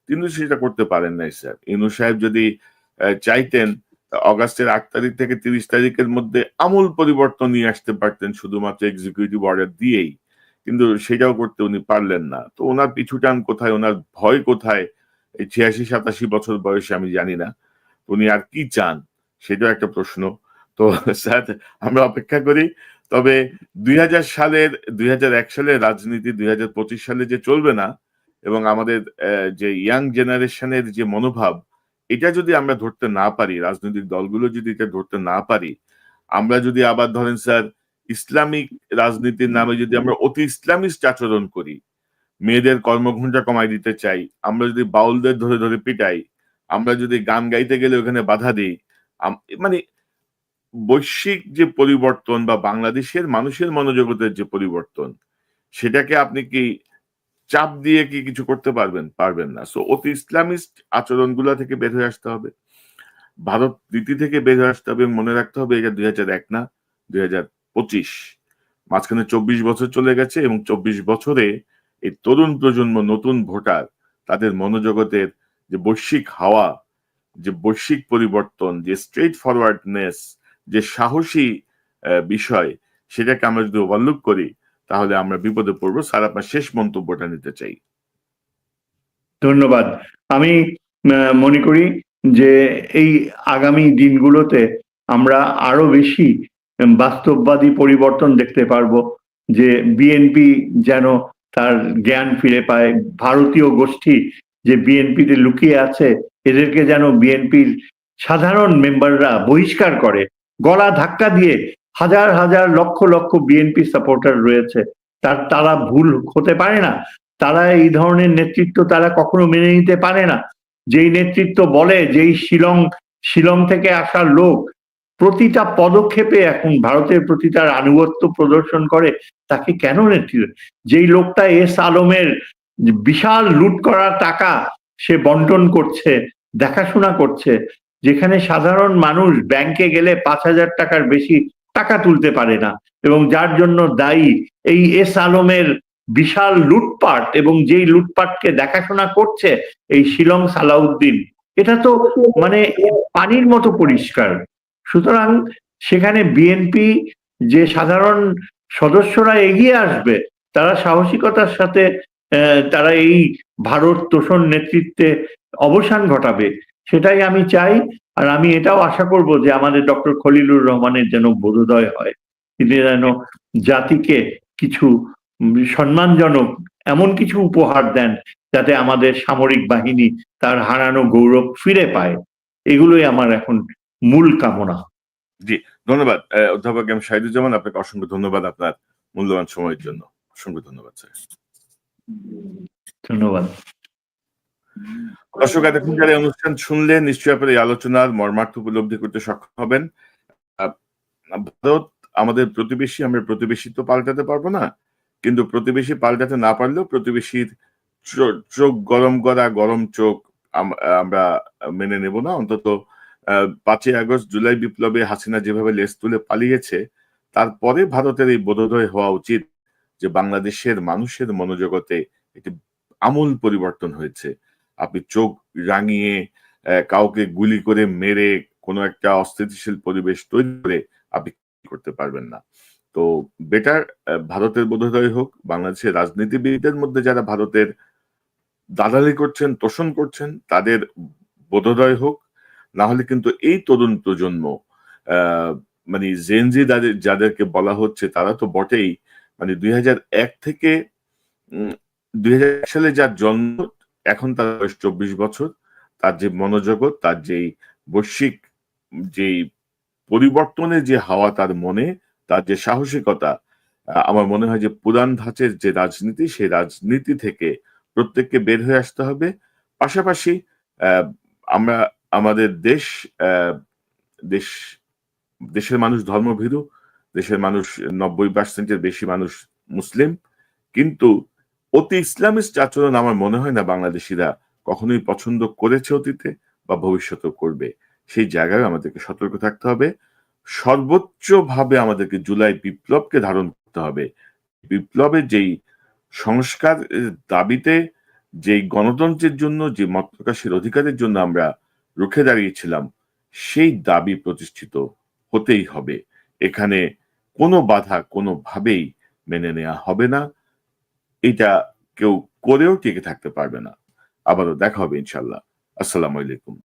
তিনি সেটা করতে পারেন নাই স্যার। ইউনূস সাহেব যদি চাইতেন, অগাস্টের 8 তারিখ থেকে 30 তারিখের মধ্যে আমূল পরিবর্তন নিয়ে আসতে পারতেন শুধুমাত্র এক্সিকিউটিভ অর্ডার দিয়েই, কিন্তু সেটাও করতে উনি পারলেন না। তো ওনার পিছুটান কোথায়, ওনার ভয় কোথায় এই 86-87 বছর বয়সে, আমি জানি না। উনি আর কি চান, সেটাও একটা প্রশ্ন। তো স্যার, আমরা অপেক্ষা করি। তবে 2001 সালের রাজনীতি 2025 সালে যে চলবে না, এবং আমাদের যে ইয়াং জেনারেশনের যে মনোভাব, এটা যদি আমরা ধরতে না পারি, রাজনৈতিক দলগুলো যদি এটা ধরতে না পারি, আমরা যদি আবার ধরেন স্যার ইসলামিক রাজনীতির নামে যদি আমরা অতি ইসলামিস্ট আচরণ করি, মেয়েদের কর্মঘণ্টা কমাই দিতে চাই, আমরা যদি বাউলদের ধরে ধরে পিটাই, আমরা যদি গান গাইতে গেলে ওখানে বাধা দিই, মানে বৈশ্বিক যে পরিবর্তন বা বাংলাদেশের মানুষের মনোজগতের যে পরিবর্তন, সেটাকে আপনি কি চাপ দিয়ে কি কিছু করতে পারবেন? পারবেন না। সো অতি ইসলামিস্ট আচরণগুলো থেকে বের হয়ে আসতে হবে, ভারত রীতি থেকে বের হয়ে আসতে হবে। মনে রাখতে হবে, এটা 2001 না, 2025। মাঝখানে 24 বছর চলে গেছে, এবং 24 বছরে এই তরুণ প্রজন্ম, নতুন ভোটার, তাদের মনোজগতের যে বৈশ্বিক হাওয়া, যে বৈশ্বিক পরিবর্তন, যে স্ট্রেট ফরওয়ার্ডনেস, যে সাহসী বিষয়, সেটাকে আমরা যদি ওভারলুক করি, তাহলে আমরা বিপদে পড়বো। স্যার, আপনার শেষ মন্তব্যটা নিতে চাই। ধন্যবাদ। আমি মনে করি যে এই আগামী দিনগুলোতে আমরা আরো বেশি বাস্তববাদী পরিবর্তন দেখতে পারবো, যে বিএনপি যেন তার জ্ঞান ফিরে পায়, ভারতীয় গোষ্ঠী যে বিএনপিতে লুকিয়ে আছে, এদেরকে যেন বিএনপির সাধারণ মেম্বাররা বহিষ্কার করে, গলা ধাক্কা দিয়ে। হাজার হাজার লক্ষ লক্ষ বিএনপি সাপোর্টার রয়েছে, তারা ভুল হতে পারে না, তারা এই ধরনের নেতৃত্ব তারা কখনো মেনে নিতে পারে না। যেই নেতৃত্ব বলে, যেই শিলং থেকে আসা লোক, প্রতিটা পদক্ষেপে এখন ভারতের প্রতি তার আনুগত্য প্রদর্শন করে, তাকে কেন নেতৃত্ব, যেই লোকটা এস আলমের বিশাল লুট করা টাকা সে বন্টন করছে, দেখাশোনা করছে, যেখানে সাধারণ মানুষ ব্যাংকে গেলে 5,000 টাকার বেশি টাকা তুলতে পারে না, এবং যার জন্য দায়ী এই এস আলমের বিশাল লুটপাট, এবং যেই লুটপাটকে দেখাশোনা করছে এই শিলং সালাউদ্দিন, এটা তো মানে পানির মতো পরিষ্কার। সুতরাং সেখানে বিএনপি যে সাধারণ সদস্যরা এগিয়ে আসবে, তারা সাহসিকতার সাথে তারা এই ভারত তোষণ নেতৃত্বে অবসান ঘটাবে, সেটাই আমি চাই। আর আমি এটাও আশা করব যে আমাদের ডক্টর খলিলুর রহমানের যেন বোধোদয় হয়, তিনি যেন জাতিকে কিছু সম্মানজনক এমন কিছু উপহার দেন যাতে আমাদের সামরিক বাহিনী তার হারানো গৌরব ফিরে পায়। এগুলোই আমার এখন মূল কামনা। জি, ধন্যবাদ অধ্যাপক এম শাহিদুজ্জামান, আপনাকে অসংখ্য ধন্যবাদ আপনার মূল্যবান সময়ের জন্য। অসংখ্য ধন্যবাদ স্যার। ধন্যবাদ। দর্শক, এতক্ষণ যারা এই অনুষ্ঠান শুনলেন, নিশ্চয়ই আপনারা এই আলোচনার মর্মার্থ উপলব্ধি করতে সক্ষম হবেন। ভারত আমাদের প্রতিবেশী, আমরা প্রতিবেশী তো পাল্টাতে পারবো না, কিন্তু প্রতিবেশী পাল্টাতে না পারলেও প্রতিবেশীর চোখ গরম করা, গরম চোখ আমরা মেনে নেব না। অন্তত 5ই আগস্ট জুলাই বিপ্লবে হাসিনা যেভাবে লেজ তুলে পালিয়েছে, তারপরে ভারতের এই বোধোদয় হওয়া উচিত যে বাংলাদেশের মানুষের মনোজগতে একটি আমূল পরিবর্তন হয়েছে। আপনি চোখ রাঙিয়ে কাউকে গুলি করে মেরে কোনো একটা অস্থিতিশীল পরিবেশ তৈরি করে আপনি করতে পারবেন না। তো বেটার ভারতের বোধোদয় হোক, বাংলাদেশের রাজনীতিবিদদের মধ্যে যারা ভারতের দালালি করছেন, তোষণ করছেন, তাদের বোধোদয় হোক। না হলে কিন্তু এই তরুণ প্রজন্ম, মানে জেনজি যাদেরকে বলা হচ্ছে, তারা তো বটেই, মানে 2001 থেকে 2001 সালে যার জন্ম, এখন তার বয়স 24 বছর, তার যে মনোজগৎ, তার যেই বৈশ্বিক যেই পরিবর্তনের যে হাওয়া তার মনে, তার যে সাহসিকতা, আমার মনে হয় যে পুরান ধাঁচের যে রাজনীতি, সেই রাজনীতি থেকে প্রত্যেককে বের হয়ে আসতে হবে। পাশাপাশি আমরা আমাদের দেশের মানুষ ধর্মভীরু, দেশের মানুষ 90% বেশি মানুষ মুসলিম, কিন্তু অতি ইসলামিস্ট আচরণ আমার মনে হয় না বাংলাদেশিরা কখনোই পছন্দ করেছে অতীতে বা ভবিষ্যতেও করবে। সেই জায়গায় আমাদেরকে সতর্ক থাকতে হবে। সর্বোচ্চভাবে আমাদেরকে জুলাই বিপ্লবকে ধারণ করতে হবে। বিপ্লবের যেই সংস্কার দাবিতে, যেই গণতন্ত্রের জন্য, যে মত প্রকাশের অধিকারের জন্য আমরা রুখে দাঁড়িয়েছিলাম, সেই দাবি প্রতিষ্ঠিত হতেই হবে। এখানে কোনো বাধা কোনোভাবেই মেনে নেওয়া হবে না। এটা কেউ করেও টিকে থাকতে পারবে না। আবারও দেখা হবে ইনশাআল্লাহ। আসসালামু আলাইকুম।